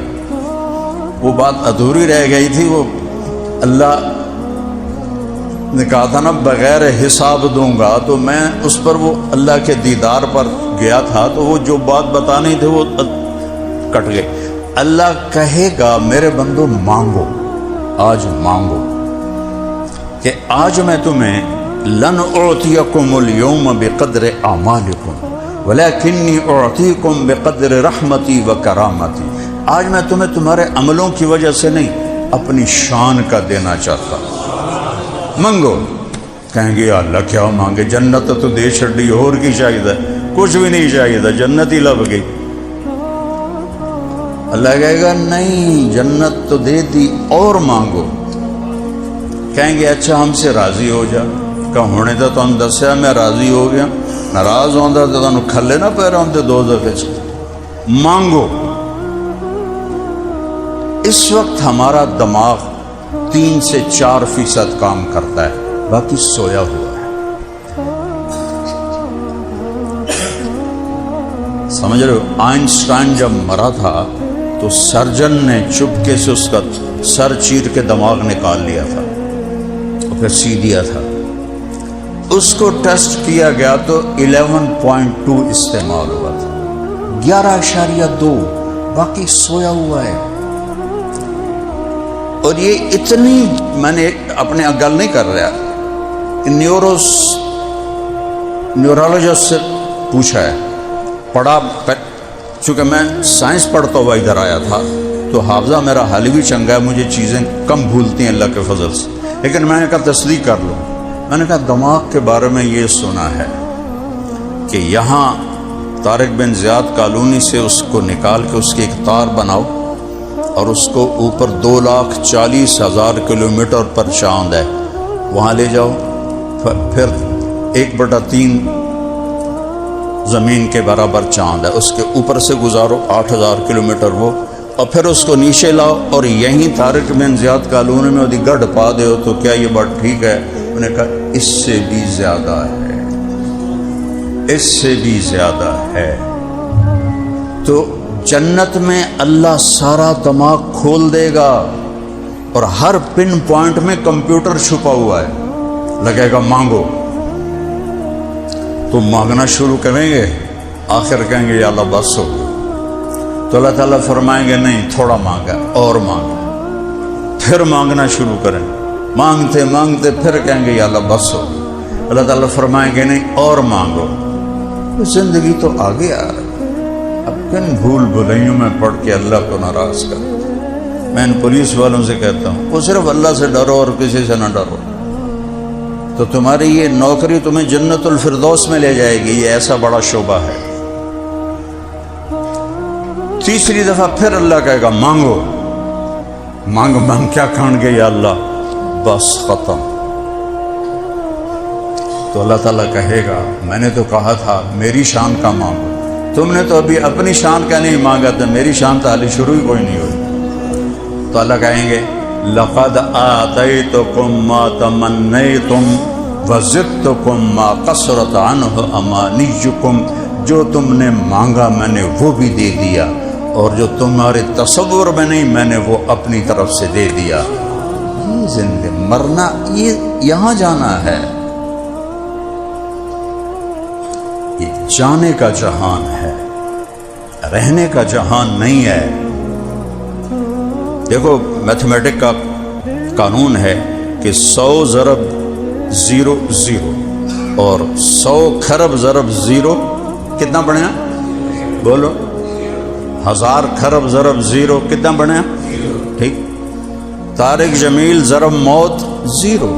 وہ بات ادھوری رہ گئی تھی وہ اللہ نے کہا تھا نا بغیر حساب دوں گا تو میں اس پر وہ اللہ کے دیدار پر گیا تھا تو وہ جو بات بتانی تھی وہ کٹ گئی اللہ کہے گا میرے بندو مانگو آج مانگو کہ آج میں تمہیں لن اعطیکم اليوم بقدر اعمالکم ولیکنی اعطیکم بقدر رحمتی و کرامتی آج میں تمہیں تمہارے عملوں کی وجہ سے نہیں اپنی شان کا دینا چاہتا منگو کہیں گے اللہ کیا مانگے جنت تو دے چھڑی اور کی چاہیے کچھ بھی نہیں چاہیے جنت ہی لب گئی اللہ کہے گا نہیں جنت تو دے دی اور مانگو کہیں گے اچھا ہم سے راضی ہو جا کہ ہونے تو تم دسیا میں راضی ہو گیا ناراض ہوتا تو تمہیں کھلے نہ پہ رہا ہوں دو دفعے مانگو اس وقت ہمارا دماغ 3 سے 4% کام کرتا ہے باقی سویا ہوا ہے سمجھ رہے ہو آئنسٹائن جب مرا تھا تو سرجن نے چپکے سے اس کا سر چیر کے دماغ نکال لیا تھا اور پھر سی دیا تھا اس کو ٹیسٹ کیا گیا تو 11.2 استعمال ہوا تھا 11.2 باقی سویا ہوا ہے اور یہ اتنی میں نے اپنے گل نہیں کر رہا نیورولوجسٹ سے پوچھا ہے پڑھا چونکہ میں سائنس پڑھتا ہوا ادھر آیا تھا تو حافظہ میرا حال بھی چنگا ہے مجھے چیزیں کم بھولتی ہیں اللہ کے فضل سے لیکن میں نے کہا تصدیق کر لوں میں نے کہا دماغ کے بارے میں یہ سنا ہے کہ یہاں طارق بن زیاد کالونی سے اس کو نکال کے اس کی ایک تار بناؤ اور اس کو اوپر 2,40,000 کلومیٹر پر چاند ہے وہاں لے جاؤ پھر 1/3 زمین کے برابر چاند ہے اس کے اوپر سے گزارو 8,000 کلومیٹر وہ اور پھر اس کو نیچے لاؤ اور یہیں طارق بن زیاد کالونی میں وہ گڑھ پا دے تو کیا یہ بات ٹھیک ہے؟ انہوں نے کہا اس سے بھی زیادہ ہے، اس سے بھی زیادہ ہے۔ تو جنت میں اللہ سارا دماغ کھول دے گا اور ہر پن پوائنٹ میں کمپیوٹر چھپا ہوا ہے، لگے گا مانگو، تو مانگنا شروع کریں گے، آخر کہیں گے یا اللہ بس ہو، تو اللہ تعالیٰ فرمائیں گے نہیں تھوڑا مانگا اور مانگا، پھر مانگنا شروع کریں، مانگتے مانگتے پھر کہیں گے یا اللہ بس ہو، اللہ تعالیٰ فرمائیں گے نہیں اور مانگو۔ زندگی تو آگے آ رہی، اب کن بھول بھلائیوں میں پڑھ کے اللہ کو ناراض کر۔ میں ان پولیس والوں سے کہتا ہوں وہ صرف اللہ سے ڈرو اور کسی سے نہ ڈرو، تو تمہاری یہ نوکری تمہیں جنت الفردوس میں لے جائے گی، یہ ایسا بڑا شعبہ ہے۔ تیسری دفعہ پھر اللہ کہے گا مانگو، مانگ مانگ کیا کھان گے یا اللہ بس ختم۔ تو اللہ تعالیٰ کہے گا میں نے تو کہا تھا میری شان کا مانگو، تم نے تو ابھی اپنی شان کا نہیں مانگا تھا، میری شان تو حالی شروع ہی کوئی نہیں ہوئی۔ تو اللہ کہیں گے لقد آتیتکم ما تمنیتم وزدتکم ما قصرت عنہ امانیکم، جو تم نے مانگا میں نے وہ بھی دے دیا، اور جو تمہارے تصور میں نہیں میں نے وہ اپنی طرف سے دے دیا۔ یہ زندگی مرنا یہ یہاں جانا ہے، یہ جانے کا جہان ہے، رہنے کا جہان نہیں ہے۔ دیکھو میتھمیٹک کا قانون ہے کہ 100 ضرب 0 0 اور 100 خرب ضرب 0 کتنا بنیا؟ بولو 1000 خرب ضرب 0 کتنا بنیا؟ ٹھیک۔ طارق جمیل ضرب موت 0،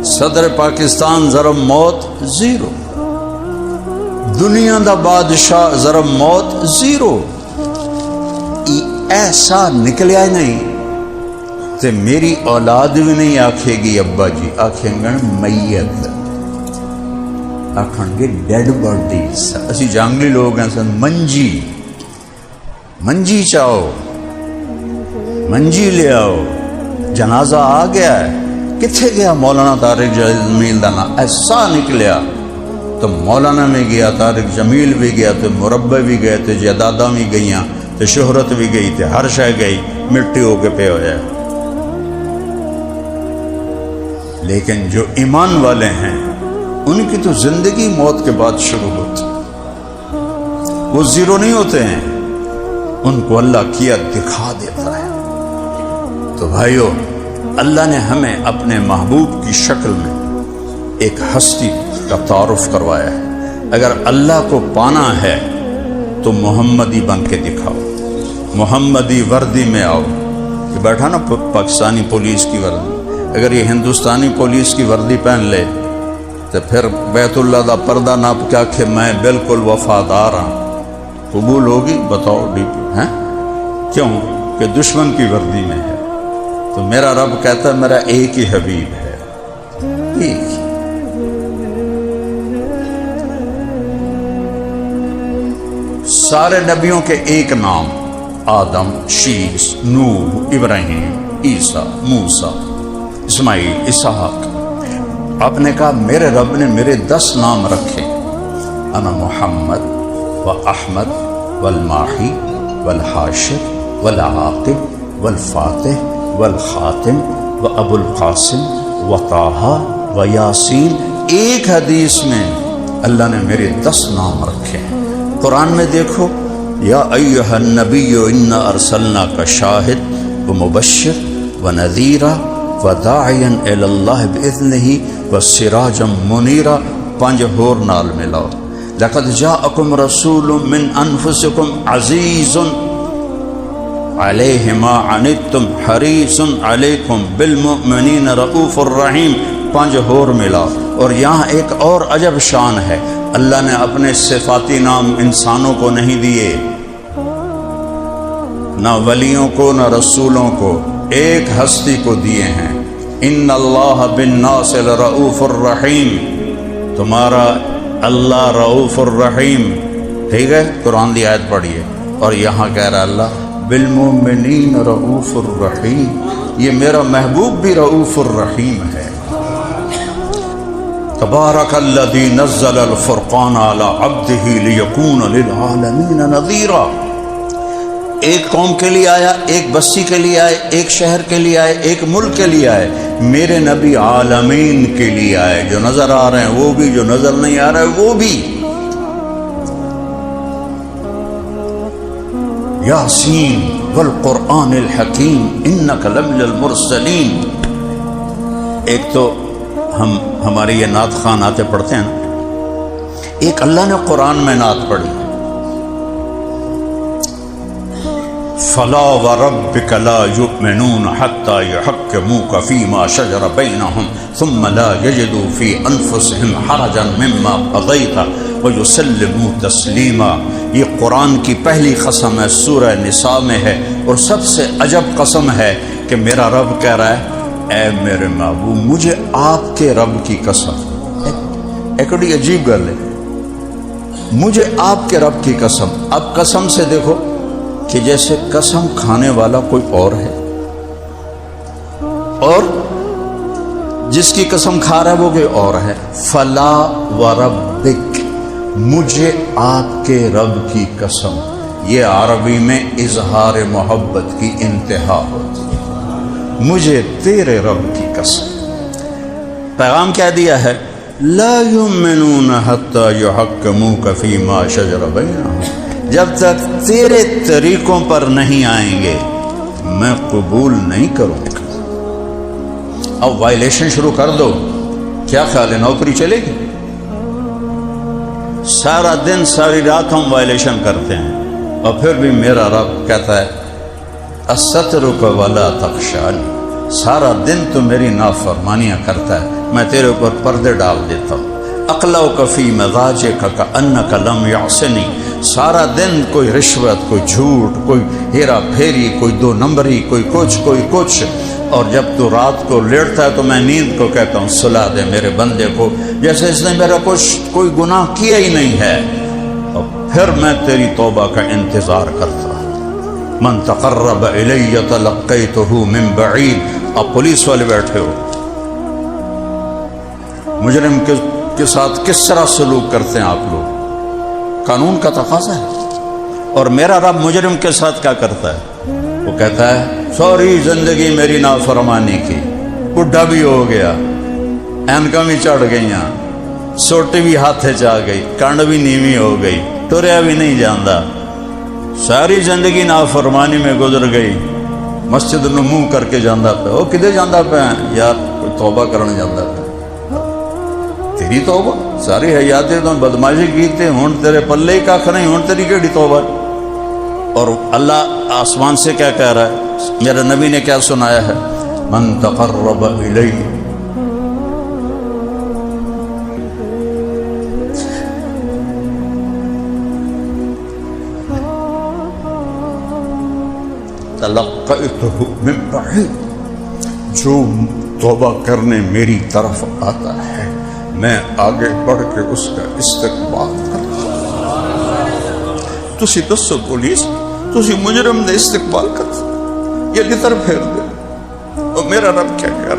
صدر پاکستان ضرب موت 0، دنیا دا بادشاہ ضرب موت 0۔ ایسا نکلیا نہیں تے میری اولاد بھی نہیں آکھے گی ابا جی، آکھیں گے میت، آکھیں گے ڈیڈ باڈیز۔ اسی جانگلی لوگ ہیں سن منجی، منجی چاہو، منجی لے آؤ، جنازہ آ گیا ہے، کتھے گیا مولانا طارق جمیل دا نا، ایسا نکلیا تو مولانا میں گیا، طارق جمیل بھی گیا، تو مربع بھی گئے، تو جائیداداں بھی گئیاں، تو شہرت بھی گئی، تو ہر شے گئی، مٹی ہو کے پہ ہو جائے۔ لیکن جو ایمان والے ہیں ان کی تو زندگی موت کے بعد شروع ہوتی، وہ 0 نہیں ہوتے ہیں، ان کو اللہ کیا دکھا دیتا ہے۔ تو بھائیو اللہ نے ہمیں اپنے محبوب کی شکل میں ایک ہستی کا تعارف کروایا ہے۔ اگر اللہ کو پانا ہے تو محمدی بن کے دکھاؤ، محمدی وردی میں آؤ۔ یہ بیٹھا نا پاکستانی پولیس کی وردی، اگر یہ ہندوستانی پولیس کی وردی پہن لے تو پھر بیت اللہ دا پردہ ناپ کیا کہ میں بالکل وفادار ہوں، قبول ہوگی؟ بتاؤ ڈی پی ہیں کیوں؟ کہ دشمن کی وردی میں ہے۔ تو میرا رب کہتا ہے میرا ایک ہی حبیب ہے، ایک ہی۔ سارے نبیوں کے ایک نام، آدم، شیس، نوح، ابراہیم، عیسیٰ، موسیٰ، اسماعیل، اسحاق۔ آپ نے کہا میرے رب نے میرے 10 نام رکھے، انا محمد و احمد والماحی والحاشر والعاقب والفاتح والخاتم و ابو القاسم و طٰہٰ و یاسین۔ ایک حدیث میں اللہ نے میرے 10 نام رکھے ہیں۔ قرآن میں دیکھو یا ایھا النبی انا ارسلناک شاہد و مبشر و نذیرا و داعیا الی اللہ باذنہ و سراجا منیرا۔ 5 ہور نال ملاؤ، لقد جاءکم رسول من انفسکم عزیز علیہ ما عنتم حریص علیکم بالمؤمنین رؤوف الرحیم۔ 5 ہور ملاؤ۔ اور یہاں ایک اور عجب شان ہے، اللہ نے اپنے صفاتی نام انسانوں کو نہیں دیے، نہ ولیوں کو نہ رسولوں کو، ایک ہستی کو دیے ہیں۔ ان اللہ بالناس لرؤوف الرحیم، تمہارا اللہ رؤوف الرحیم، ٹھیک ہے؟ قرآن دی آیت پڑھیے۔ اور یہاں کہہ رہا اللہ بالمؤمنین رؤوف الرحیم، یہ میرا محبوب بھی رؤوف الرحیم ہے۔ تبارک الذی نزل الفرقان علی عبدہ لیکون للعالمین نذیرا۔ ایک قوم کے لیے آیا، ایک بستی کے لیے آئے، ایک شہر کے لیے آئے، ایک ملک کے لیے آئے، میرے نبی عالمین کے لیے آئے، جو نظر آ رہے ہیں وہ بھی، جو نظر نہیں آ رہے وہ بھی۔ یاسین والقرآن الحکیم انک لمن المرسلین۔ ایک تو ہمارے یہ نعت خوان آتے پڑھتے ہیں نا، ایک اللہ نے قرآن میں نعت پڑھی، فلا وربک لا یؤمنون حتی یحکموک فیما شجر بینہم ثم لا یجدوا فی انفسہم حرجا مما قضیت ویسلموا تسلیما۔ یہ قرآن کی پہلی قسم ہے، سورہ نساء میں ہے، اور سب سے عجب قسم ہے کہ میرا رب کہہ رہا ہے اے میرے محبوب مجھے آپ کے رب کی قسم۔ ایک بڑی عجیب گل ہے، مجھے آپ کے رب کی قسم۔ اب قسم سے دیکھو کہ جیسے قسم کھانے والا کوئی اور ہے، اور جس کی قسم کھا رہا ہے وہ کوئی اور ہے۔ فلا وربک، مجھے آپ کے رب کی قسم۔ یہ عربی میں اظہار محبت کی انتہا ہوتی ہے، مجھے تیرے رب کی قسم۔ پیغام کیا دیا ہے؟ لا یؤمنون حتی یحکموک فیما شجر بینہم، جب تک تیرے طریقوں پر نہیں آئیں گے میں قبول نہیں کروں گا۔ اب وائلیشن شروع کر دو، کیا خیال ہے نوکری چلے گی؟ سارا دن ساری رات ہم وائلیشن کرتے ہیں، اور پھر بھی میرا رب کہتا ہے استرک ولا تخشانی، سارا دن تو میری نافرمانیاں کرتا ہے، میں تیرے اوپر پردے ڈال دیتا ہوں۔ اقلعک فی مضاجک کأنک لم یعصنی، سارا دن کوئی رشوت، کوئی جھوٹ، کوئی ہیرا پھیری، کوئی دو نمبری، کوئی کچھ، اور جب تو رات کو لیٹتا ہے تو میں نیند کو کہتا ہوں سلا دے میرے بندے کو، جیسے اس نے میرا کوئی گناہ کیا ہی نہیں ہے، اور پھر میں تیری توبہ کا انتظار کرتا ہوں۔ من تقرب الی تلقیتہ من بعید۔ اب پولیس والے بیٹھے ہو، مجرم کے ساتھ کس طرح سلوک کرتے ہیں آپ لوگ، قانون کا تقاضا ہے۔ اور میرا رب مجرم کے ساتھ کیا کرتا ہے؟ وہ کہتا ہے ساری زندگی میری نافرمانی کی، بڈھا بھی ہو گیا، اینکاں بھی چڑھ گئیاں، سوٹی بھی ہاتھے چ گئی، کانڈ بھی نیوی ہو گئی، ٹریا بھی نہیں جاندا، ساری زندگی نافرمانی میں گزر گئی، مسجد نو منہ کر کے جاندہ پہ، وہ کدے جاندہ پہ ہیں یار؟ کوئی توبہ کرنے جاندہ پہ، تیری توبہ ساری حیاتیں تو بدماشی کی تھے، ہون تیرے پلے ہی کھ نہیں، ہون تیری کیڑی توبہ۔ اور اللہ آسمان سے کیا کہہ رہا ہے؟ میرے نبی نے کیا سنایا ہے؟ من تقرب الی، تلقیتہ من بعید، جو توبہ کرنے میری طرف آتا ہے میں آگے بڑھ کے اس کا استقبال کرتا ہوں۔ تسی دسو پولیس، تسی مجرم نے استقبال کرتا، یہ لتر پھیر دے، اور میرا رب کیا کر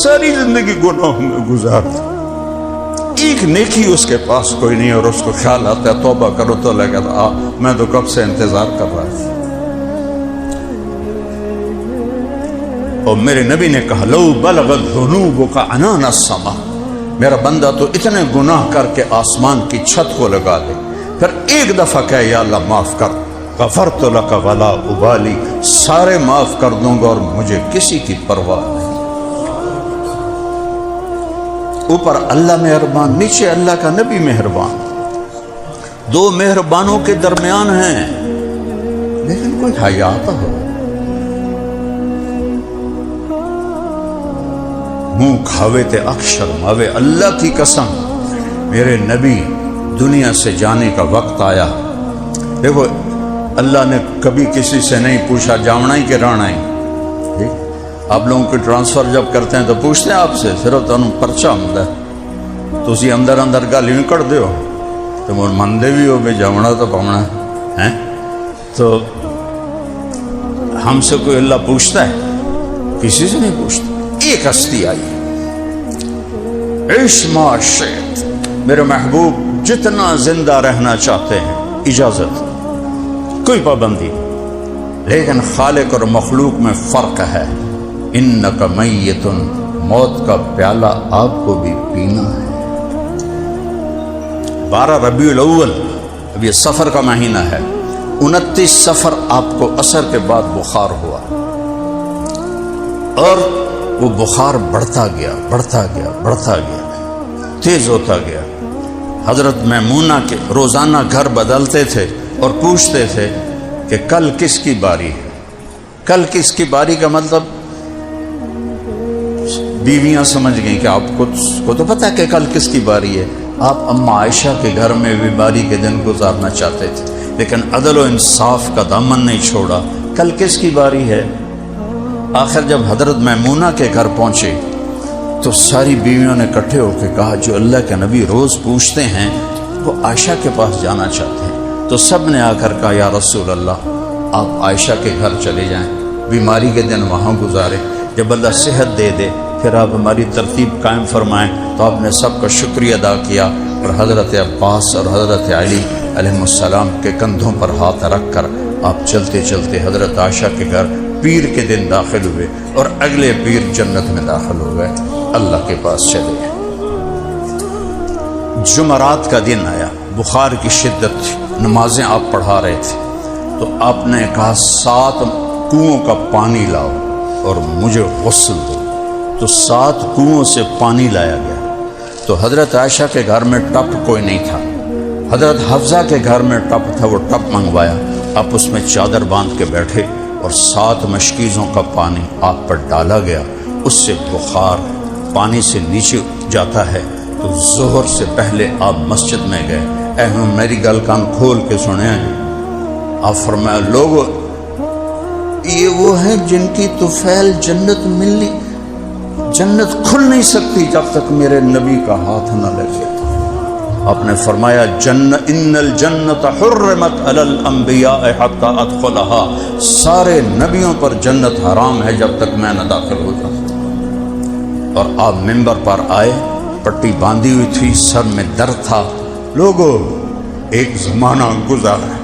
ساری زندگی گناہوں میں گزارتا، ایک نیکی اس کے پاس کوئی نہیں، اور اس کو خیال آتا ہے توبہ کرو تو لگا میں تو کب سے انتظار کر رہا تھا۔ اور میرے نبی نے کہا لو بلغت ذنوبک عنان السماء، میرا بندہ تو اتنے گناہ کر کے آسمان کی چھت کو لگا دے، پھر ایک دفعہ کہے یا اللہ معاف کر، غفرت لک ولا ابالی، سارے معاف کر دوں گا اور مجھے کسی کی پرواہ نہیں۔ اوپر اللہ مہربان، نیچے اللہ کا نبی مہربان، دو مہربانوں کے درمیان ہیں، لیکن کوئی حیا تو ہو۔ منہ کھاوے تے اکشر ماوے، اللہ کی قسم میرے نبی دنیا سے جانے کا وقت آیا، دیکھو اللہ نے کبھی کسی سے نہیں پوچھا جاونا ہی کہ رانا ہی۔ آپ لوگوں کی ٹرانسفر جب کرتے ہیں تو پوچھتے ہیں آپ سے، صرف تمہیں پرچہ ہوں تو اسی اندر گل ہی کر دیو تو مندے بھی ہو گئے جاونا تو پاؤنا، ہیں؟ تو ہم سے کوئی اللہ پوچھتا ہے؟ کسی سے نہیں پوچھتا. ایک ہستی آئی، عیش ما شئت، میرے محبوب جتنا زندہ رہنا چاہتے ہیں اجازت، کوئی پابندی، لیکن خالق اور مخلوق میں فرق ہے. انک میت، موت کا پیالہ آپ کو بھی پینا ہے. 12 ربیع الاول، اب یہ سفر کا مہینہ ہے، 29 سفر آپ کو عصر کے بعد بخار ہوا، اور وہ بخار بڑھتا گیا بڑھتا گیا بڑھتا گیا، تیز ہوتا گیا. حضرت میمونہ کے روزانہ گھر بدلتے تھے اور پوچھتے تھے کہ کل کس کی باری ہے. کل کس کی باری کا مطلب بیویاں سمجھ گئیں کہ آپ کو تو پتہ ہے کہ کل کس کی باری ہے. آپ اما عائشہ کے گھر میں بیماری کے دن گزارنا چاہتے تھے، لیکن عدل و انصاف کا دامن نہیں چھوڑا. کل کس کی باری ہے؟ آخر جب حضرت میمونہ کے گھر پہنچے تو ساری بیویوں نے اکٹھے ہو کے کہا جو اللہ کے نبی روز پوچھتے ہیں وہ عائشہ کے پاس جانا چاہتے ہیں. تو سب نے آ کر کہا یا رسول اللہ آپ عائشہ کے گھر چلے جائیں، بیماری کے دن وہاں گزاریں، جب اللہ صحت دے دے پھر آپ ہماری ترتیب قائم فرمائیں. تو آپ نے سب کا شکریہ ادا کیا اور حضرت عباس اور حضرت علی علیہ السلام کے کندھوں پر ہاتھ رکھ کر آپ چلتے چلتے حضرت عائشہ کے گھر پیر کے دن داخل ہوئے اور اگلے پیر جنت میں داخل ہو گئے، اللہ کے پاس چلے گئے. جمعرات کا دن آیا، بخار کی شدت تھی، نمازیں آپ پڑھا رہے تھے، تو آپ نے کہا 7 کنوؤں کا پانی لاؤ اور مجھے غسل دو. تو 7 کنوؤں سے پانی لایا گیا. تو حضرت عائشہ کے گھر میں ٹپ کوئی نہیں تھا، حضرت حفصہ کے گھر میں ٹپ تھا، وہ ٹپ منگوایا. آپ اس میں چادر باندھ کے بیٹھے اور 7 مشکیزوں کا پانی آپ پر ڈالا گیا. اس سے بخار پانی سے نیچے جاتا ہے. تو ظہر سے پہلے آپ مسجد میں گئے. میری گل کان کھول کے سنیں. آپ فرمایا لوگوں یہ وہ ہیں جن کی طفیل جنت ملنی، جنت کھل نہیں سکتی جب تک میرے نبی کا ہاتھ نہ لگے. آپ نے فرمایا ان الجنت حرمت علی الانبیاء حتی ادخلها، سارے نبیوں پر جنت حرام ہے جب تک میں نہ داخل ہو جاؤں. اور آپ منبر پر آئے، پٹی باندھی ہوئی تھی، سر میں درد تھا. لوگوں ایک زمانہ گزارا ہے،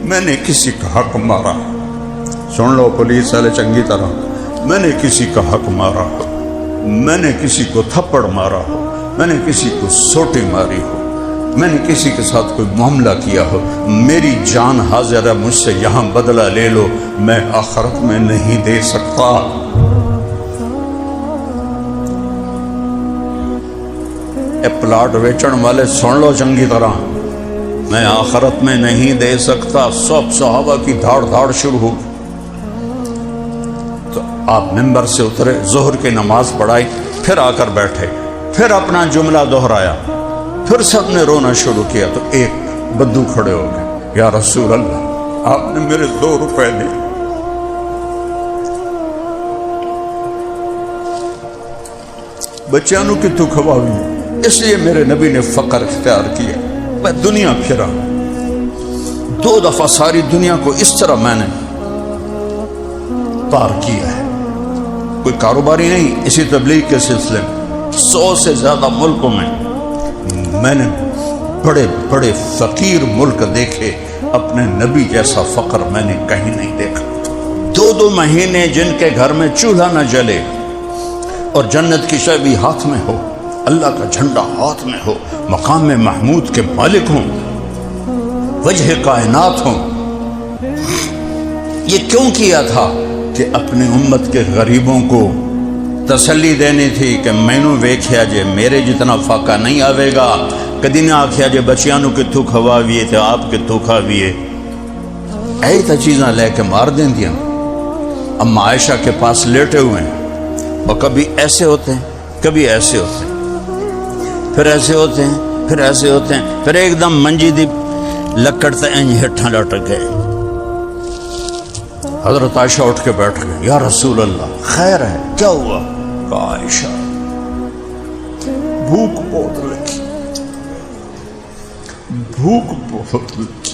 میں نے کسی کا حق مارا، سن لو پولیس والے چنگی طرح، میں نے کسی کا حق مارا ہو، میں نے کسی کو تھپڑ مارا ہو، میں نے کسی کو سوٹی ماری ہو، میں نے کسی کے ساتھ کوئی معاملہ کیا ہو، میری جان حاضر ہے، مجھ سے یہاں بدلہ لے لو، میں آخرت میں نہیں دے سکتا. اے پلاٹ ویچن والے سن لو چنگی طرح، میں آخرت میں نہیں دے سکتا. سب صحابہ کی دھاڑ دھاڑ شروع ہو. تو آپ منبر سے اترے، ظہر کی نماز پڑھائی، پھر آ کر بیٹھے، پھر اپنا جملہ دہرایا، پھر سب نے رونا شروع کیا. تو ایک بدو کھڑے ہو گئے، یا رسول اللہ آپ نے میرے 2 روپے دیے. بچیانوں کی تو کھواوی، اس لیے میرے نبی نے فقر اختیار کیا. میں دنیا پھرا، 2 دفعہ ساری دنیا کو اس طرح میں نے پار کیا ہے. کوئی کاروباری نہیں، اسی تبلیغ کے سلسلے میں 100 سے زیادہ ملکوں میں نے بڑے بڑے فقیر ملک دیکھے، اپنے نبی جیسا فقر میں نے کہیں نہیں دیکھا. 2 مہینے جن کے گھر میں چولہا نہ جلے اور جنت کی چابی ہاتھ میں ہو، اللہ کا جھنڈا ہاتھ میں ہو، مقام محمود کے مالک ہوں، وجہ کائنات ہوں. یہ کیوں کیا تھا؟ کہ اپنی امت کے غریبوں کو تسلی دینی تھی کہ مینوں ویکھیا جے میرے جتنا فاقہ نہیں آوے گا. کدی نہ آکھیا جے بچیانوں کے تو کھواویے تھے آپ کے تو کھاویے. ایسی تا چیزاں لے کے مار دیں دیاں. اما عائشہ کے پاس لیٹے ہوئے ہیں، اور کبھی ایسے ہوتے ہیں، کبھی ایسے ہوتے ہیں، پھر ایسے ہوتے ہیں، پھر ایسے ہوتے ہیں، پھر ایک دم منجی دی لکڑ تے انج ہٹھاں لٹک گئے. حضرت عائشہ اٹھ کے بیٹھ گئے. یا رسول اللہ خیر ہے؟ کیا ہوا؟ کہا عائشہ بھوک بہت لگی، بھوک بہت لگی.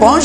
5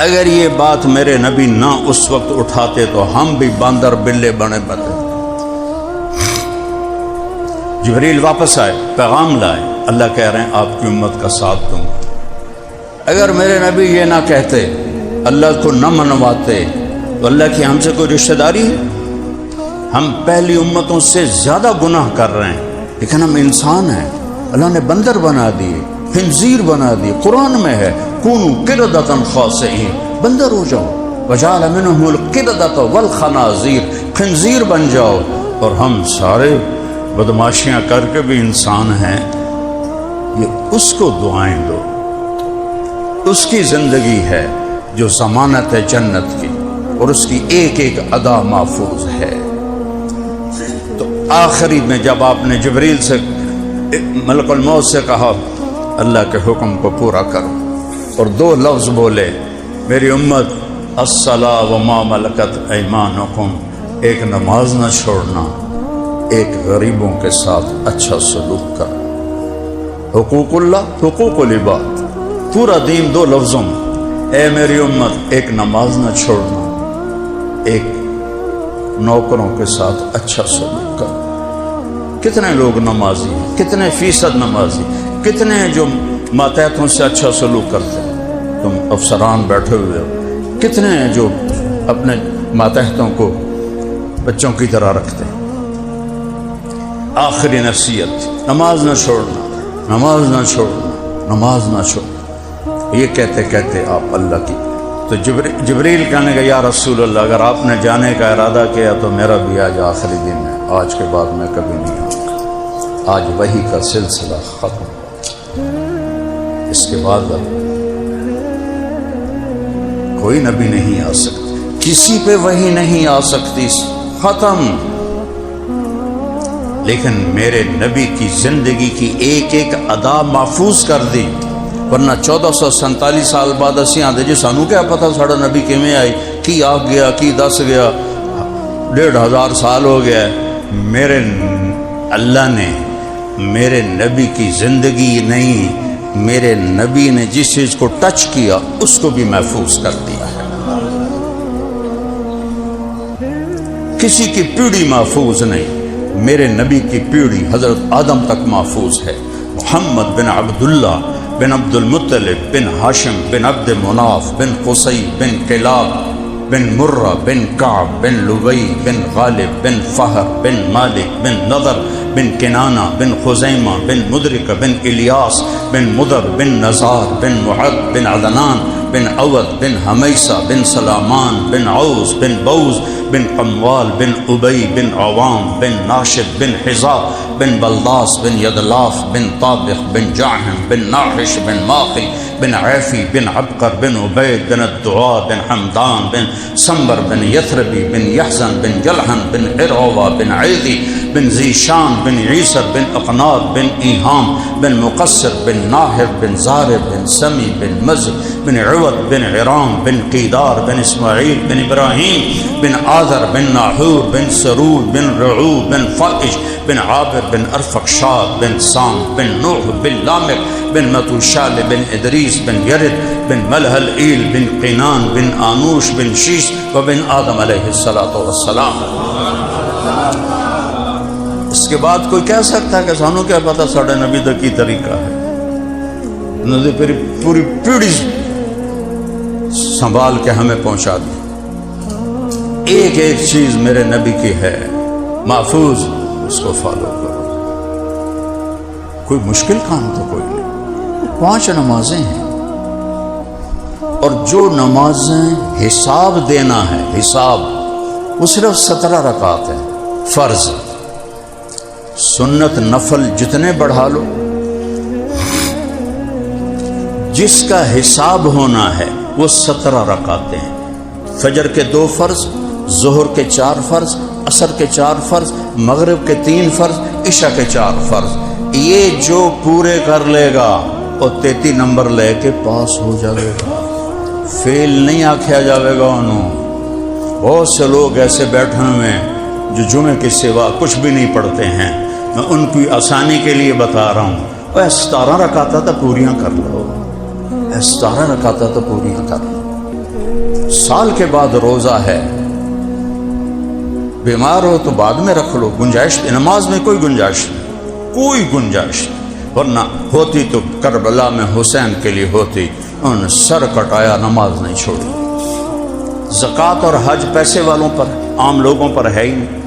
اگر یہ بات میرے نبی نہ اس وقت اٹھاتے تو ہم بھی باندر بلے بنے بتے۔ جبریل واپس آئے، پیغام لائے، اللہ کہہ رہے ہیں آپ کی امت کا ساتھ دوں گا۔ اگر میرے نبی یہ نہ کہتے، اللہ کو نہ منواتے، تو اللہ کی ہم سے کوئی رشتہ داری ہے؟ ہم پہلی امتوں سے زیادہ گناہ کر رہے ہیں، لیکن ہم انسان ہیں۔ اللہ نے بندر بنا دیے، خنزیر بنا دیے، قرآن میں ہے کونوا قردۃ خاسئین، بندر ہو جاؤ، وجعل منہم القردۃ والخنازیر، خنزیر بن جاؤ۔ اور ہم سارے بدماشیاں کر کے بھی انسان ہیں۔ یہ اس کو دعائیں دو، اس کی زندگی ہے جو ضمانت ہے جنت کی، اور اس کی ایک ایک ادا محفوظ ہے۔ تو آخری میں جب آپ نے جبریل سے، ملک الموت سے کہا اللہ کے حکم کو پورا کرو، اور دو لفظ بولے، میری امت الصلاۃ وما ملکت ایمانکم، ایک نماز نہ چھوڑنا، ایک غریبوں کے ساتھ اچھا سلوک کرنا۔ حقوق اللہ، حقوق العباد، پورا دین دو لفظوں میں، اے میری امت ایک نماز نہ چھوڑنا، ایک نوکروں کے ساتھ اچھا سلوک کرنا۔ کتنے لوگ نمازی ہیں، کتنے فیصد نمازی، کتنے جو ماتحتوں سے اچھا سلوک کرتے ہیں؟ تم افسران بیٹھے ہوئے ہو، کتنے جو اپنے ماتحتوں کو بچوں کی طرح رکھتے ہیں؟ آخری نصیحت، نماز نہ چھوڑنا، نماز نہ چھوڑنا، نماز نہ چھوڑنا۔ یہ کہتے کہتے آپ اللہ کی، تو جبریل کہنے گا یا رسول اللہ اگر آپ نے جانے کا ارادہ کیا تو میرا بھی آج آخری دن ہے، آج کے بعد میں کبھی نہیں آؤں گا، آج وحی کا سلسلہ ختم، اس کے بعد اب کوئی نبی نہیں آ سکتا، کسی پہ وحی نہیں آ سکتی، ختم۔ لیکن میرے نبی کی زندگی کی ایک ایک ادا محفوظ کر دی، ورنہ 1447 سال بعد اسی آدھے جی سانو کیا پتہ ساڑا نبی کیویں آئی، کی آ گیا، کی دس گیا، 1500 سال ہو گیا ہے۔ میرے اللہ نے میرے نبی کی زندگی نہیں، میرے نبی نے جس چیز کو ٹچ کیا اس کو بھی محفوظ کر دیا ہے۔ کسی کی پیڑھی محفوظ نہیں، میرے نبی کی پیڑھی حضرت آدم تک محفوظ ہے۔ محمد بن عبداللہ بن عبد المطلب بن ہاشم بن عبد مناف بن قصی بن کلاب بن مرہ بن کعب بن لوی بن غالب بن فہر بن مالک بن نضر بن کنانہ بن خزیمہ بن مدرک بن الیاس بن مدر بن نزار بن معد بن عدنان بن عود بن حمیسہ بن سلامان بن عوز بن بوز بن قموال بن ابی بن عوام بن ناشد بن حزا بن بلداس بن یدلاف بن طابق بن جعہم بن ناحش بن ماقی بن عیفی بن عبقر بن عبید بن الدعاء بن حمدان بن سمبر بن یثربی بن یحزن بن جلحن بن عروہ بن عیدی بن زیشان بن عیسر بن اقناد بن ایہام بن مقصر بن ناہر بن زارب بن سمی بن مزر بن عود بن عرام بن قیدار بن اسماعیل بن ابراہیم بن آذر بن ناحور بن سرود بن رعو بن فائش بن عابر بن ارفقشاد بن سام بن نوح بن لامک بن متوشال بن ادریس بن یرد بن ملہل ایل بن قینان بن آنوش بن شیش و بن آدم علیہ السلام۔ اس کے بعد کوئی کہہ سکتا ہے کہ سانو کیا پتہ ساڑھے نبی دا کی طریقہ ہے؟ انہوں نے پوری پیڑھی سنبھال کے ہمیں پہنچا دی، ایک ایک چیز میرے نبی کی ہے محفوظ، اس کو فالو کرو۔ کوئی مشکل کام تو کوئی نہیں، 5 نمازیں ہیں، اور جو نمازیں حساب دینا ہے، حساب وہ صرف 17 رکعات ہیں، فرض، سنت نفل جتنے بڑھا لو، جس کا حساب ہونا ہے وہ 17 رکعتیں ہیں۔ فجر کے 2 فرض، ظہر کے 4 فرض، عصر کے 4 فرض، مغرب کے 3 فرض، عشاء کے 4 فرض۔ یہ جو پورے کر لے گا اور 33 نمبر لے کے پاس ہو جائے گا، فیل نہیں آکھیا جاوے گا انہوں۔ بہت سے لوگ ایسے بیٹھے ہوئے ہیں جو جمعے کے سوا کچھ بھی نہیں پڑھتے ہیں، میں ان کی آسانی کے لیے بتا رہا ہوں، اے 17 رکعتیں تو پوریاں کر لو، اے 17 رکعتیں تو پوریاں کر لو۔ سال کے بعد روزہ ہے، بیمار ہو تو بعد میں رکھ لو، گنجائش نماز میں کوئی گنجائش نہیں، کوئی گنجائش نہیں، ورنہ ہوتی تو کربلا میں حسین کے لیے ہوتی، انہوں نے سر کٹایا، نماز نہیں چھوڑی۔ زکوٰۃ اور حج پیسے والوں پر، عام لوگوں پر ہے ہی نہیں۔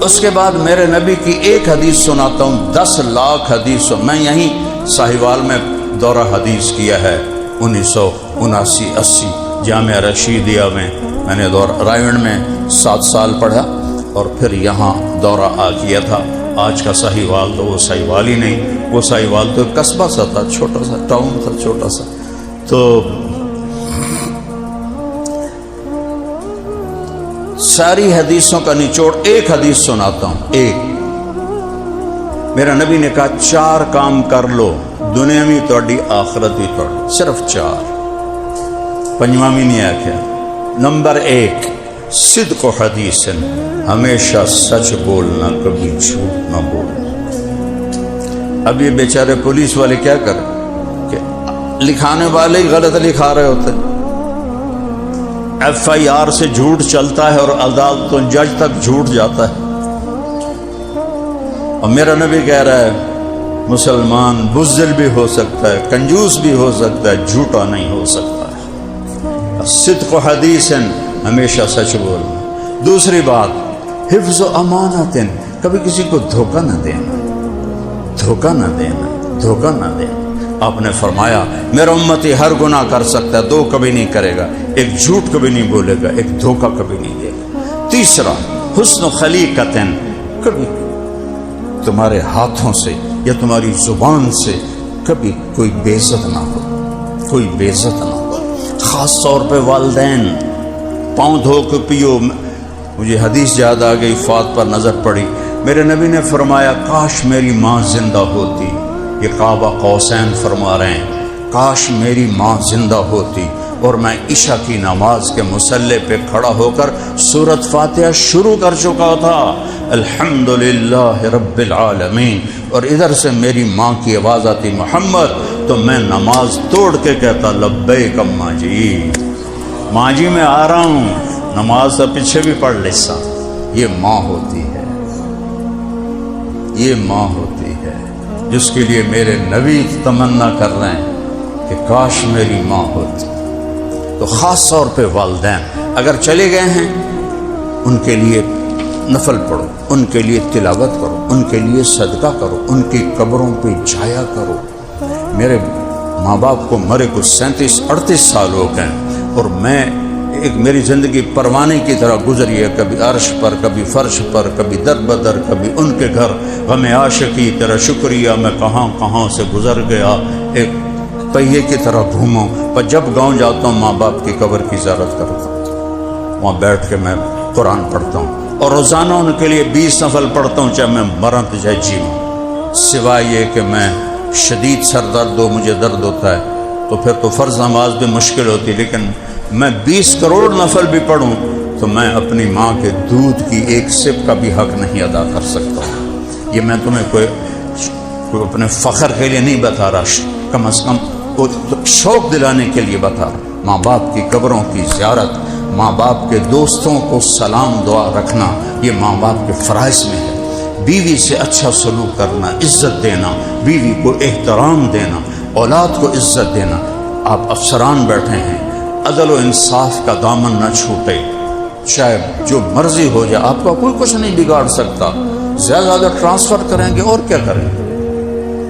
اس کے بعد میرے نبی کی ایک حدیث سناتا ہوں، 10 لاکھ حدیث میں یہیں ساہیوال میں دورہ حدیث کیا ہے 1979-80 جامعہ رشیدیہ میں نے دورہ رائیونڈ میں 7 سال پڑھا اور پھر یہاں دورہ کیا تھا۔ آج کا ساہیوال تو وہ ساہیوال ہی نہیں، وہ ساہیوال تو ایک قصبہ سا تھا، چھوٹا سا ٹاؤن تھا، چھوٹا سا۔ تو ساری حدیثوں کا نچوڑ ایک حدیث سناتا ہوں، ایک۔ میرا نبی نے کہا 4 کام کر لو، دنیا بھی توڑی آخرت بھی توڑی، صرف 4، پنجواں بھی نہیں آکھیا۔ نمبر 1 صدق و حدیث، ہمیشہ سچ بولنا، کبھی جھوٹ نہ بولنا۔ اب یہ بیچارے پولیس والے کیا کریں کہ لکھانے والے ہی غلط لکھا رہے ہوتے ہیں، FIR سے جھوٹ چلتا ہے اور عدالتوں جج تک جھوٹ جاتا ہے۔ اور میرا نبی کہہ رہا ہے مسلمان بزدل بھی ہو سکتا ہے، کنجوس بھی ہو سکتا ہے، جھوٹا نہیں ہو سکتا ہے۔ صدق و حدیث، ہمیشہ سچ بولنا۔ دوسری بات حفظ و امانت، کبھی کسی کو دھوکہ نہ دینا، دھوکہ نہ دینا، دھوکہ نہ دینا۔ آپ نے فرمایا میرا امتی ہر گناہ کر سکتا ہے، 2 کبھی نہیں کرے گا، ایک جھوٹ کبھی نہیں بولے گا، ایک دھوکہ کبھی نہیں دے گا۔ تیسرا حسن و خلیقت، کبھی تمہارے ہاتھوں سے یا تمہاری زبان سے کبھی کوئی بے عزت نہ ہو، کوئی بے عزت نہ ہو۔ خاص طور پہ والدین، پاؤں دھو کے پیو۔ مجھے حدیث یاد آ گئی، فات پر نظر پڑی، میرے نبی نے فرمایا کاش میری ماں زندہ ہوتی، یہ قاب قوسین فرما رہے ہیں، کاش میری ماں زندہ ہوتی اور میں عشاء کی نماز کے مصلی پہ کھڑا ہو کر سورۃ فاتحہ شروع کر چکا تھا، الحمدللہ رب العالمین، اور ادھر سے میری ماں کی آواز آتی محمد، تو میں نماز توڑ کے کہتا لبیک اماں جی، ماں جی میں آ رہا ہوں، نماز سے پیچھے بھی پڑھ لیسا۔ یہ ماں ہوتی ہے، یہ ماں ہوتی ہے جس کے لیے میرے نبی تمنا کر رہے ہیں کہ کاش میری ماں ہوتی۔ تو خاص طور پہ والدین اگر چلے گئے ہیں، ان کے لیے نفل پڑھو، ان کے لیے تلاوت کرو، ان کے لیے صدقہ کرو، ان کی قبروں پہ جایا کرو۔ میرے ماں باپ کو مرے کو 37-38 سال ہو گئے اور میں ایک میری زندگی پروانے کی طرح گزری ہے، کبھی عرش پر، کبھی فرش پر، کبھی در بدر، کبھی ان کے گھر، غم عاشقی تیرا شکریہ میں کہاں کہاں سے گزر گیا، ایک پہیے کی طرح گھوموں۔ پر جب گاؤں جاتا ہوں ماں باپ کی قبر کی زیارت کرتا ہوں، وہاں بیٹھ کے میں قرآن پڑھتا ہوں اور روزانہ ان کے لیے 20 نفل پڑھتا ہوں، چاہے میں مروں تو چاہے جیوں، سوائے یہ کہ میں شدید سر درد ہو، مجھے درد ہوتا ہے تو پھر تو فرض نماز بھی مشکل ہوتی، لیکن میں 20 کروڑ نفل بھی پڑھوں تو میں اپنی ماں کے دودھ کی ایک سپ کا بھی حق نہیں ادا کر سکتا ہوں۔ یہ میں تمہیں کوئی اپنے فخر کے لیے نہیں بتا رہا، کم از کم شوق دلانے کے لیے بتا رہا۔ ماں باپ کی قبروں کی زیارت، ماں باپ کے دوستوں کو سلام دعا رکھنا، یہ ماں باپ کے فرائض میں ہے۔ بیوی سے اچھا سلوک کرنا، عزت دینا، بیوی کو احترام دینا، اولاد کو عزت دینا۔ آپ افسران بیٹھے ہیں، عدل و انصاف کا دامن نہ چھوٹے، چاہے جو مرضی ہو جائے، آپ کا کوئی کچھ نہیں بگاڑ سکتا۔ زیادہ زیادہ ٹرانسفر کریں گے اور کیا کریں گے،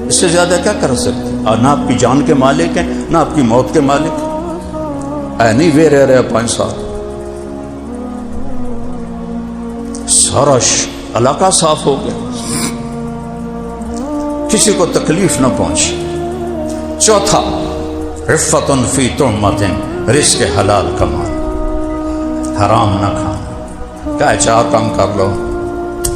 اس سے زیادہ کیا کر سکتے؟ نہ آپ کی جان کے مالک ہیں، نہ آپ کی موت کے مالک ہیں۔ نہیں وے رہ رہے 5 سال، سارا علاقہ صاف ہو گیا، کسی کو تکلیف نہ پہنچی۔ چوتھا عفت فی تہمت، رزق حلال کمانا، حرام نہ کھانا۔ کیا 4 کام کر لو،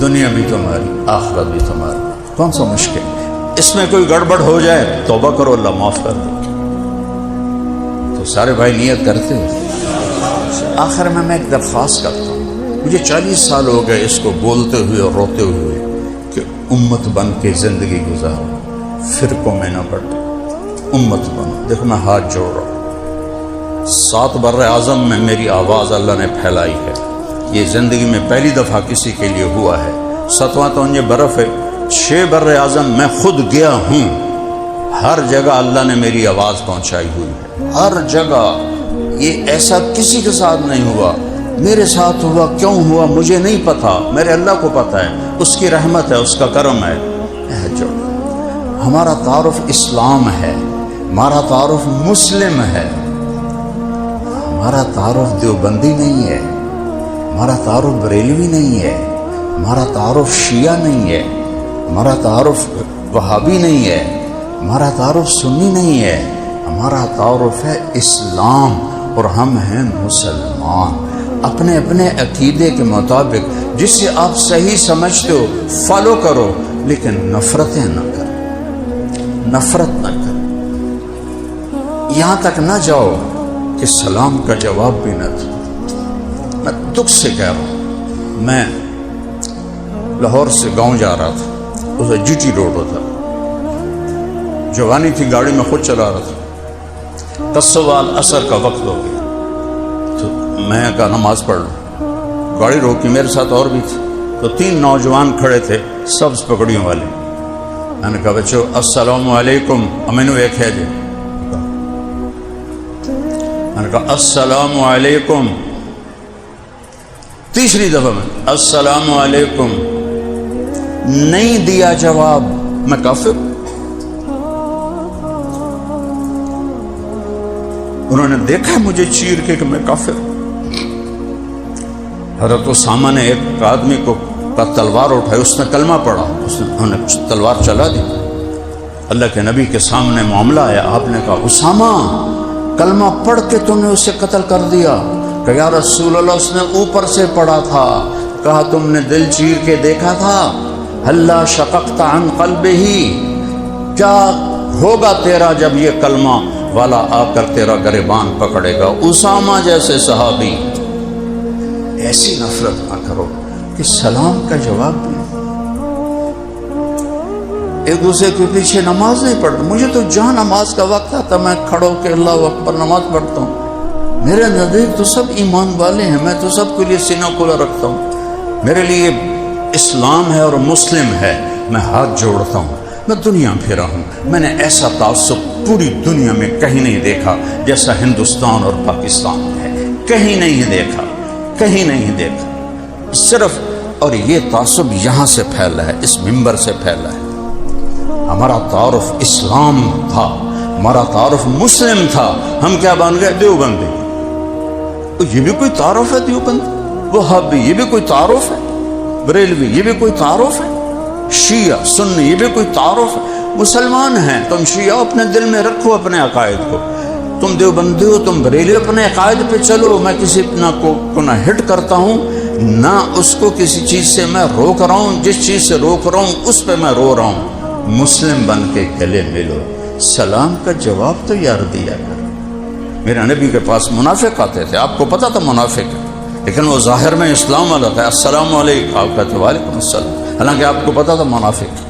دنیا بھی تمہاری، آخرت بھی تمہاری، کون سا مشکل؟ اس میں کوئی گڑبڑ ہو جائے توبہ کرو، اللہ معاف کر دے۔ تو سارے بھائی نیت کرتے ہو۔ آخر میں ایک درخواست کرتا ہوں، مجھے 40 سال ہو گئے اس کو بولتے ہوئے اور روتے ہوئے کہ امت بن کے زندگی گزارو، فرقوں میں نہ بٹو، امت بنو۔ دیکھو میں ہاتھ جوڑ رہا ہوں، 7 بر اعظم میں میری آواز اللہ نے پھیلائی ہے، یہ زندگی میں پہلی دفعہ کسی کے لیے ہوا ہے۔ 7واں تو یہ برف ہے، 6 بر اعظم میں خود گیا ہوں، ہر جگہ اللہ نے میری آواز پہنچائی ہوئی ہے، ہر جگہ۔ یہ ایسا کسی کے ساتھ نہیں ہوا، میرے ساتھ ہوا۔ کیوں ہوا مجھے نہیں پتا، میرے اللہ کو پتا ہے، اس کی رحمت ہے، اس کا کرم ہے۔ ہمارا تعارف اسلام ہے، ہمارا تعارف مسلم ہے، ہمارا تعارف دیوبندی نہیں ہے، ہمارا تعارف بریلوی نہیں ہے، ہمارا تعارف شیعہ نہیں ہے، ہمارا تعارف وہابی نہیں ہے، ہمارا تعارف سنی نہیں ہے، ہمارا تعارف ہے اسلام، اور ہم ہیں مسلمان۔ اپنے اپنے عقیدے کے مطابق جسے آپ صحیح سمجھتے ہو فالو کرو، لیکن نفرتیں نہ کرو، نفرت نہ کرو، یہاں تک نہ جاؤ کہ سلام کا جواب بھی نہ دو۔ میں دکھ سے کہہ رہا ہوں، میں لاہور سے گاؤں جا رہا تھا، اسے جی ٹی روڈ ہوتا، جوانی تھی، گاڑی میں خود چلا رہا تھا، کسوال عصر کا وقت ہو گیا، تو میں کہا نماز پڑھ لوں، گاڑی روکی، میرے ساتھ اور بھی تھی، تو 3 نوجوان کھڑے تھے سبز پگڑیوں والے۔ میں نے کہا بچو السلام علیکم، امینو ایک ہے جی، میں نے کہا السلام علیکم، تیسری دفعہ میں السلام علیکم، نہیں دیا جواب، میں کافر۔ انہوں نے دیکھا مجھے چیر کے کہ میں کافر۔ حضرت اسامہ نے ایک آدمی کو تلوار اٹھائی، اس نے کلمہ پڑھا، انہوں نے تلوار چلا دی۔ اللہ کے نبی کے سامنے معاملہ آیا، آپ نے کہا اسامہ کلمہ پڑھ کے تم نے اسے قتل کر دیا۔ کہ یا رسول اللہ اس نے اوپر سے پڑھا تھا۔ کہا تم نے دل چیر کے دیکھا تھا؟ ہلا شققت عن قلبہ، کیا ہوگا تیرا جب یہ کلمہ والا آ کر تیرا گریبان پکڑے گا؟ اسامہ جیسے صحابی۔ ایسی نفرت نہ کرو کہ سلام کا جواب بھی ایک دوسرے کے پیچھے نماز نہیں پڑھتا۔ مجھے تو جہاں نماز کا وقت آتا میں کھڑا ہو کے اللہ اکبر نماز پڑھتا ہوں۔ میرے نزدیک تو سب ایمان والے ہیں، میں تو سب کے لیے سینہ کھلا رکھتا ہوں۔ میرے لیے اسلام ہے اور مسلم ہے، میں ہاتھ جوڑتا ہوں۔ میں دنیا پھرا ہوں، میں نے ایسا تعصب پوری دنیا میں کہیں نہیں دیکھا جیسا ہندوستان اور پاکستان میں ہے، کہیں نہیں دیکھا، کہیں نہیں دیکھا۔ صرف اور یہ تعصب یہاں سے پھیلا ہے، اس منبر سے پھیلا ہے۔ ہمارا تعارف اسلام تھا، ہمارا تعارف مسلم تھا، ہم کیا بن گئے؟ دیوبندی۔ یہ بھی کوئی تعارف ہے؟ دیوبندی، وہابی یہ بھی کوئی تعارف ہے؟ بریلوی یہ بھی کوئی تعارف ہے؟ شیعہ سنی یہ بھی کوئی تعارف ہے؟ مسلمان ہیں، تم شیعہ اپنے دل میں رکھو اپنے عقائد کو، تم دیوبندی ہو، تم بریلی، اپنے عقائد پہ چلو۔ میں کسی کو نہ ہٹ کرتا ہوں، نہ اس کو کسی چیز سے میں روک رہا ہوں، جس چیز سے روک رہا ہوں اس پہ میں رو رہا ہوں۔ مسلم بن کے گلے ملو، سلام کا جواب تو یار دیا کر۔ میرے نبی کے پاس منافق آتے تھے، آپ کو پتا تھا منافق ہے، لیکن وہ ظاہر میں اسلام والا تھا، السلام علیکم، آپ کہتے وعلیکم السلام، حالانکہ آپ کو پتا تھا منافق۔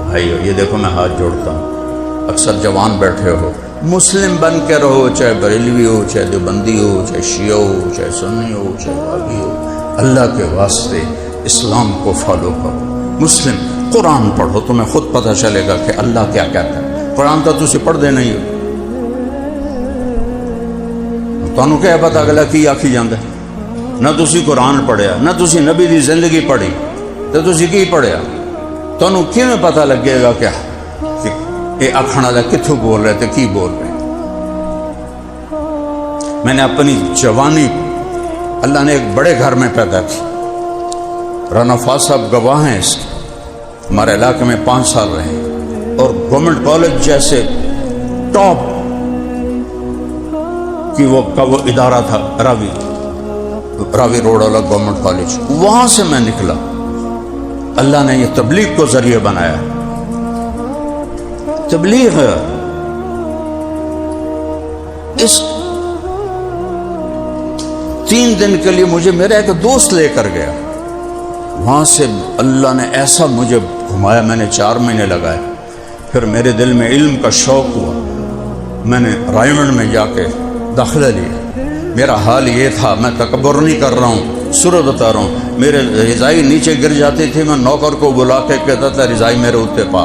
بھائیو یہ دیکھو میں ہاتھ جوڑتا ہوں، اکثر جوان بیٹھے ہو، مسلم بن کے رہو، چاہے بریلوی ہو، چاہے دیوبندی ہو، چاہے شیعہ ہو، چاہے سنی ہو، چاہے وہابی ہو، اللہ کے واسطے اسلام کو فالو کرو۔ مسلم قرآن پڑھو، تمہیں خود پتہ چلے گا کہ اللہ کیا کہتا ہے۔ قرآن تو تسی پڑھ دے نہیں ہو، تانوں کیا پتہ اگلا کی آکھی جاندے؟ نہ تسی قرآن پڑھیا، نہ تسی نبی دی زندگی پڑھی، تو تسی کی پڑھیا؟ تانوں کیویں پتہ لگے گا کہ یہ آکھن والا کتھوں بول رہے تھے، کی بول رہے؟ میں نے اپنی جوانی اللہ نے ایک بڑے گھر میں پیدا کی، رانا فاضل صاحب گواہ ہیں اس کے، ہمارے علاقے میں 5 سال رہے، اور گورنمنٹ کالج جیسے ٹاپ کی وہ ادارہ تھا، راوی روڈ والا گورنمنٹ کالج، وہاں سے میں نکلا۔ اللہ نے یہ تبلیغ کو ذریعہ بنایا، تبلیغ ہے۔ اس 3 دن کے لیے مجھے میرا ایک دوست لے کر گیا، وہاں سے اللہ نے ایسا مجھے گھمایا، میں نے 4 مہینے لگائے۔ پھر میرے دل میں علم کا شوق ہوا، میں نے رائمنڈ میں جا کے داخلہ لیا۔ میرا حال یہ تھا، میں تکبر نہیں کر رہا ہوں، صورت بتا رہا ہوں، میرے رضائی نیچے گر جاتی تھی، میں نوکر کو بلا کے کہتا تھا رضائی میرے اوتے پا،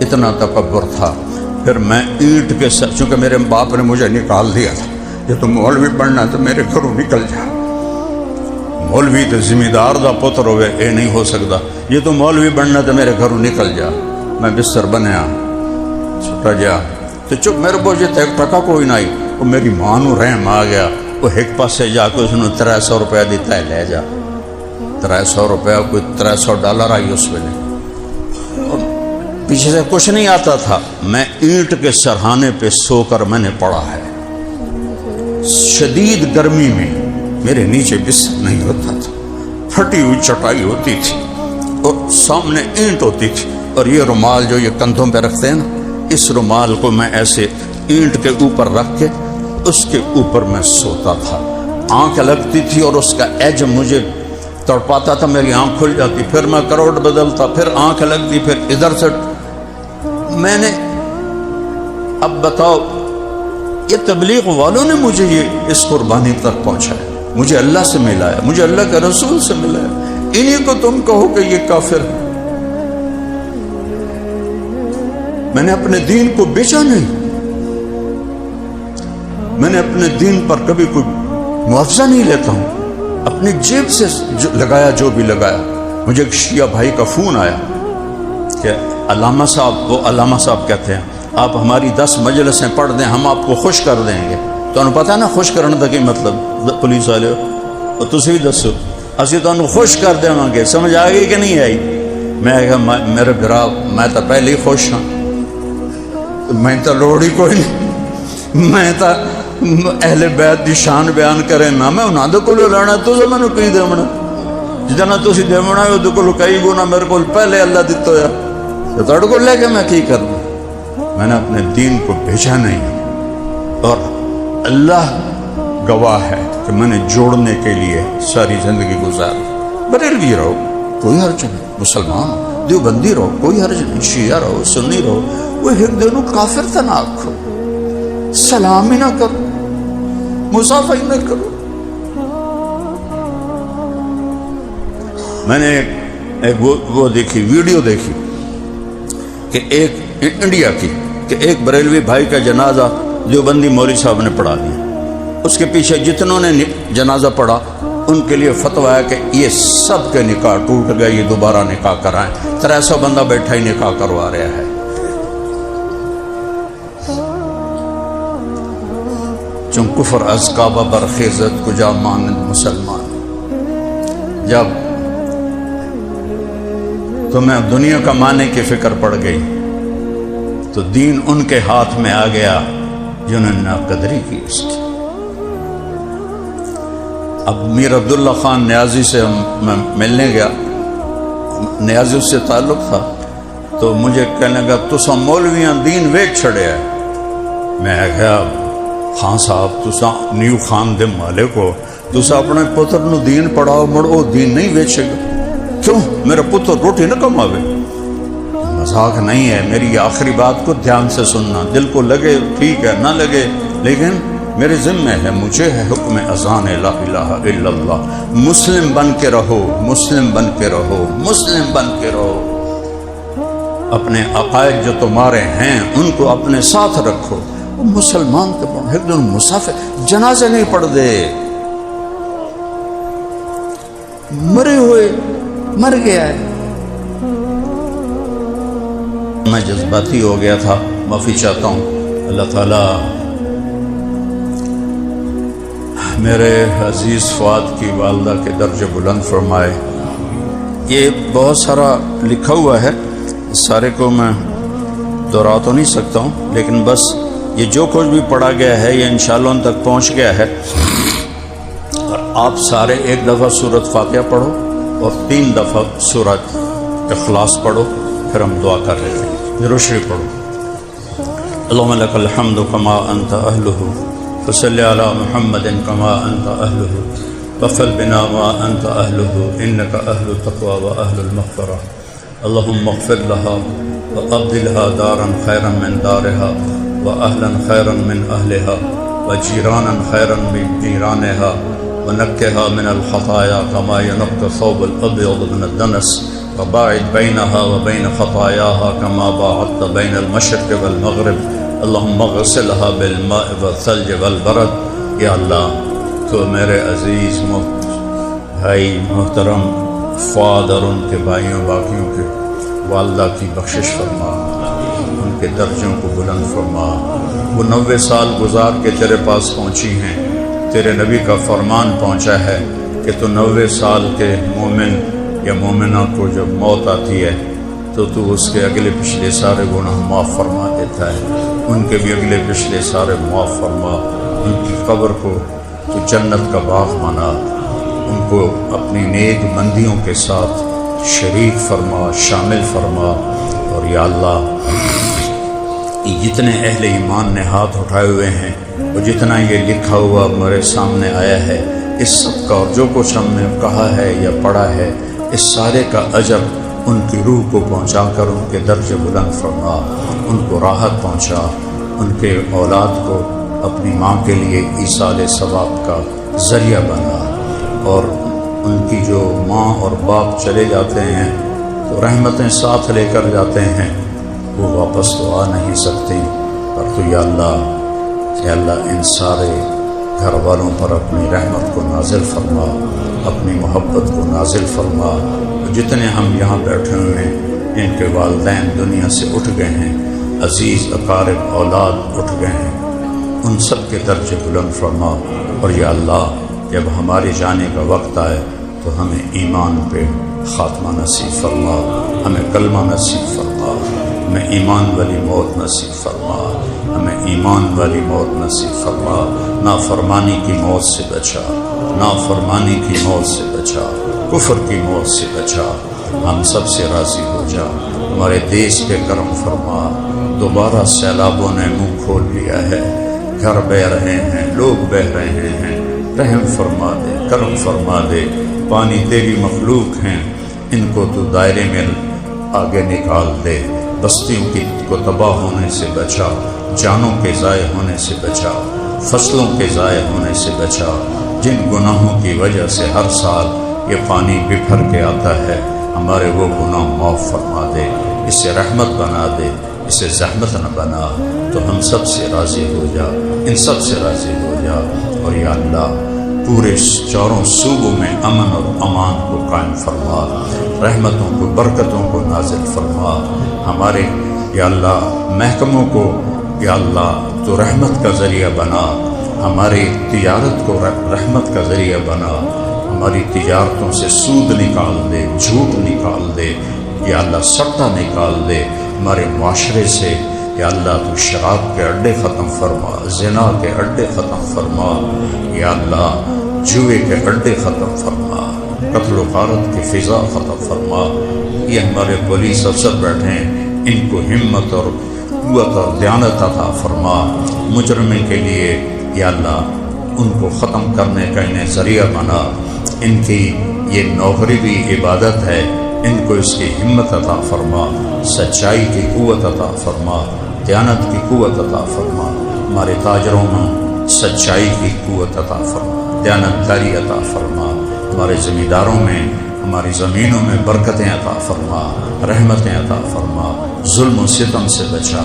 اتنا تکبر تھا۔ پھر میں اینٹ کے ساتھ، چونکہ میرے باپ نے مجھے نکال دیا تھا، یہ تو مولوی بننا تو میرے گھروں نکل جا، مولوی تو ذمہ دار دا پتر ہوئے، اے نہیں ہو سکتا، یہ تو مولوی بننا تو میرے گھروں نکل جا۔ میں بستر بنیا، چھٹا جا تو چپ، میرے کو یہ ٹکا کوئی نہ آئی، وہ میری ماں نو رحم آ گیا، وہ ایک پاسے جا کے اس نے 300 روپیہ دیتا ہے، لے جا 300 روپیہ، کوئی $300 آئی اس ویلے، اور پیچھے سے کچھ نہیں آتا تھا۔ میں اینٹ کے سرہانے پہ سو کر میں نے پڑھا ہے، شدید گرمی میں میرے نیچے بستر نہیں ہوتا تھا، پھٹی ہوئی چٹائی ہوتی تھی اور سامنے اینٹ ہوتی تھی، اور یہ رومال جو یہ کندھوں پہ رکھتے ہیں نا، اس رومال کو میں ایسے اینٹ کے اوپر رکھ کے اس کے اوپر میں سوتا تھا۔ آنکھ لگتی تھی اور اس کا ایج مجھے تڑپاتا تھا، میری آنکھ کھل جاتی، پھر میں کروٹ بدلتا، پھر آنکھ لگتی، پھر ادھر سے۔ میں نے، اب بتاؤ، یہ تبلیغ والوں نے مجھے یہ اس قربانی تک پہنچایا، مجھے اللہ سے ملایا، مجھے اللہ کے رسول سے ملایا، انہی کو تم کہو کہ یہ کافر ہے۔ میں نے اپنے دین کو بیچا نہیں، میں نے اپنے دین پر کبھی کوئی معاوضہ نہیں لیتا ہوں، اپنی جیب سے لگایا جو بھی لگایا۔ مجھے ایک شیعہ بھائی کا فون آیا کہ علامہ صاحب، وہ علامہ صاحب کہتے ہیں، آپ ہماری 10 مجلسیں پڑھ دیں، ہم آپ کو خوش کر دیں گے۔ تو انہوں پتہ نا خوش کرنے کا کی مطلب، پولیس والے ہو تو تسی بھی دسو، اسی تو انہوں خوش کر دیں گے، سمجھ آ گئی کہ نہیں آئی؟ میں کہا میرے برا، میں تو پہلے ہی خوش ہوں، میں تو لوڑ ہی کوئی نہیں، میں تو اہل بیت دی شان بیان کرے نا، میں انہاں دے کولوں لینا، تساں مینوں کی دیونا، جتنا تسی دیونا ہے وہ کولوں کئی گنا میرے کو پہلے اللہ دتا ہوا، تو تہاڈے کول لے کے میں کی کروں؟ میں نے اپنے دین کو بھیجا نہیں، اور اللہ گواہ ہے کہ میں نے جوڑنے کے لیے ساری زندگی گزاری۔ بریلوی رہو کوئی حرج نہیں، مسلمان ہو، دیوبندی رہو کوئی حرج نہیں، شیعہ رہو، سنی رہو، وہ ایک دنوں کافر تھا نہ آکھو، سلام ہی نہ کرو، مصافحہ ہی نہ کرو۔ میں نے ایک وہ دیکھی، ویڈیو دیکھی کہ ایک انڈیا کی، کہ ایک بریلوی بھائی کا جنازہ دیوبندی مولوی صاحب نے پڑھا دیا، اس کے پیچھے جتنوں نے جنازہ پڑھا ان کے لیے فتویٰ ہے کہ یہ سب کے نکاح ٹوٹ گئے، یہ دوبارہ نکاح کرائیں۔ 300 بندہ بیٹھا ہی نکاح کروا رہا ہے۔ چون کفر از کعبہ برخیزت کجا مانند مسلمان۔ جب تمہیں دنیا کا معنی کی فکر پڑ گئی تو دین ان کے ہاتھ میں آ گیا جنہوں نے ناقدری کی اس کی۔ اب میر عبداللہ خان نیازی سے میں ملنے گیا، نیازی اس سے تعلق تھا، تو مجھے کہنے لگا تسا مولویاں دین ویچ چھڑے ہے۔ میں کہا خان صاحب تسا نیو خان دے مالک ہو، تسا اپنے پتر نو دین پڑھاؤ، مڑو دین نہیں ویچے گا؟ کیوں؟ میرا پتر روٹی نہ کماوے؟ مذاق نہیں ہے، میری آخری بات کو دھیان سے سننا، دل کو لگے ٹھیک ہے، نہ لگے، لیکن میرے ذمہ ہے، مجھے ہے حکم اذان لا الہ الا اللہ، مسلم بن کے رہو، مسلم بن کے رہو، مسلم بن کے رہو، اپنے عقائد جو تمہارے ہیں ان کو اپنے ساتھ رکھو۔ مسلمان کے پڑھ ایک دن مسافر جنازے نہیں پڑھ دے، مرے ہوئے مر گیا ہے۔ میں جذباتی ہو گیا تھا، معافی چاہتا ہوں، اللہ تعالیٰ میرے عزیز فؤاد کی والدہ کے درجے بلند فرمائے۔ یہ بہت سارا لکھا ہوا ہے، سارے کو میں دہرا تو نہیں سکتا ہوں، لیکن بس یہ جو کچھ بھی پڑھا گیا ہے یہ انشاءاللہ ان تک پہنچ گیا ہے۔ اور آپ سارے ایک دفعہ سورۃ فاتحہ پڑھو اور 3 دفعہ سورۃ اخلاص پڑھو، پھر ہم دعا کر رہے ہیں۔ ضرور شریف پڑھو۔ اللہم لک الحمد کما انت اہلہ فصلی علی محمد کما انت اہلہ وفل بنا ما انت اہلہ انک اہل التقوی و اہل المغفرہ اللہم اغفر لها وابدلها دارا خیرا من دارها و اہلا خیرا من اہلها وجيرانا خيرا من جيرانها ونكها من الخطايا كما ينقى الثوب الأبيض من الدنس وباعد بينها وبين خطاياها كما باعدت بين المشرق والمغرب اللهم اغسلها بالماء والثلج والبرد. یا اللہ تو میرے عزیز بھائی محترم فؤاد اور ان کے بھائیوں باقیوں کے والدہ کی بخشش فرما، ان کے درجوں کو بلند فرما. وہ 90 سال گزار کے تیرے پاس پہنچی ہیں، تیرے نبی کا فرمان پہنچا ہے کہ تو 90 سال کے مومن یا مومنہ کو جب موت آتی ہے تو اس کے اگلے پچھلے سارے گناہ معاف فرما دیتا ہے، ان کے بھی اگلے پچھلے سارے معاف فرما. ان کی قبر کو تو جنت کا باغ بنا، ان کو اپنی نیک بندیوں کے ساتھ شریک فرما، شامل فرما. اور یا اللہ یہ جتنے اہل ایمان نے ہاتھ اٹھائے ہوئے ہیں، اور جتنا یہ لکھا ہوا ہمارے سامنے آیا ہے، اس سب کا اور جو کچھ ہم نے کہا ہے یا پڑھا ہے، اس سارے کا اجر ان کی روح کو پہنچا کر ان کے درجے بلند فرما، ان کو راحت پہنچا، ان کے اولاد کو اپنی ماں کے لیے ایصال ثواب کا ذریعہ بنا. اور ان کی جو ماں اور باپ چلے جاتے ہیں تو رحمتیں ساتھ لے کر جاتے ہیں، وہ واپس تو آ نہیں سکتی. پر تو یا اللہ ان سارے گھر والوں پر اپنی رحمت کو نازل فرما، اپنی محبت کو نازل فرما. جتنے ہم یہاں بیٹھے ہوئے ہیں ان کے والدین دنیا سے اٹھ گئے ہیں، عزیز اقارب اولاد اٹھ گئے ہیں، ان سب کے درجے بلند فرما. اور یا اللہ جب ہمارے جانے کا وقت آئے تو ہمیں ایمان پہ خاتمہ نصیب فرما، ہمیں کلمہ نصیب فرما، ہمیں ایمان والی موت نصیب فرما، ہمیں ایمان والی موت نصیب فرما. نافرمانی کی موت سے بچا، نافرمانی کی موت سے بچا، کفر کی موت سے بچا. ہم سب سے راضی ہو جا، ہمارے دیش پہ کرم فرما. دوبارہ سیلابوں نے منہ کھول لیا ہے، گھر بہ رہے ہیں، لوگ بہ رہے ہیں. رحم فرما دے، کرم فرما دے. پانی تیری مخلوق ہیں، ان کو تو دائرے میں آگے نکال دے. بستیوں کو تباہ ہونے سے بچا، جانوں کے ضائع ہونے سے بچا، فصلوں کے ضائع ہونے سے بچا. جن گناہوں کی وجہ سے ہر سال یہ پانی بکھر کے آتا ہے، ہمارے وہ گناہ معاف فرما دے. اسے رحمت بنا دے، اسے زحمت نہ بنا. تو ہم سب سے راضی ہو جا، ان سب سے راضی ہو جا. اور یا اللہ پورے چاروں صوبوں میں امن اور امان کو قائم فرما، رحمتوں کو برکتوں کو نازل فرما. ہمارے یا اللہ محکموں کو یا اللہ تو رحمت کا ذریعہ بنا، ہماری تجارت کو رحمت کا ذریعہ بنا. ہماری تجارتوں سے سود نکال دے، جھوٹ نکال دے، یا اللہ سٹا نکال دے. ہمارے معاشرے سے یا اللہ تو شراب کے اڈے ختم فرما، زنا کے اڈے ختم فرما، یا اللہ جوئے کے اڈے ختم فرما، قتل و غارت کی فضا ختم فرما. یہ ہمارے پولیس افسر بیٹھے ہیں، ان کو ہمت اور قوت اور دیانت عطا فرما. مجرمے کے لیے یا اللہ ان کو ختم کرنے کا انہیں ذریعہ بنا. ان کی یہ نوکری بھی عبادت ہے، ان کو اس کی ہمت عطا فرما، سچائی کی قوت عطا فرما، دیانت کی قوت عطا فرما. ہمارے تاجروں میں سچائی کی قوت عطا فرما، دیانت داری عطا فرما. ہمارے زمینداروں میں، ہماری زمینوں میں برکتیں عطا فرما، رحمتیں عطا فرما. ظلم و ستم سے بچا.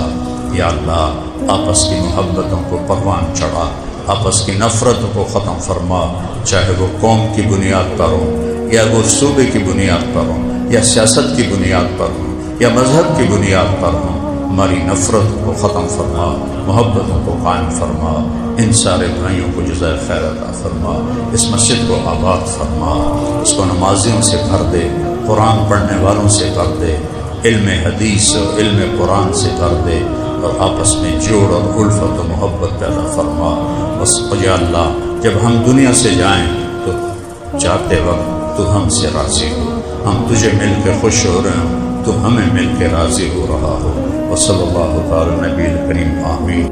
یا اللہ آپس کی محبتوں کو پروان چڑھا، آپس کی نفرتوں کو ختم فرما، چاہے وہ قوم کی بنیاد پر ہو یا وہ صوبے کی بنیاد پر ہو یا سیاست کی بنیاد پر ہو یا مذہب کی بنیاد پر ہو. ہماری نفرت کو ختم فرما، محبتوں کو قائم فرما. ان سارے بھائیوں کو جزائے خیر عطا فرما. اس مسجد کو آباد فرما، اس کو نمازیوں سے بھر دے، قرآن پڑھنے والوں سے بھر دے، علم حدیث اور علم قرآن سے بھر دے، اور آپس میں جوڑ اور الفت و محبت پیدا فرما. بس یا اللہ جب ہم دنیا سے جائیں تو جاتے وقت تو ہم سے راضی ہو، ہم تجھے مل کے خوش ہو رہے ہوں، تو ہمیں مل کے راضی ہو رہا ہو. وصلی اللہ تعالی نبی الکریم آمین.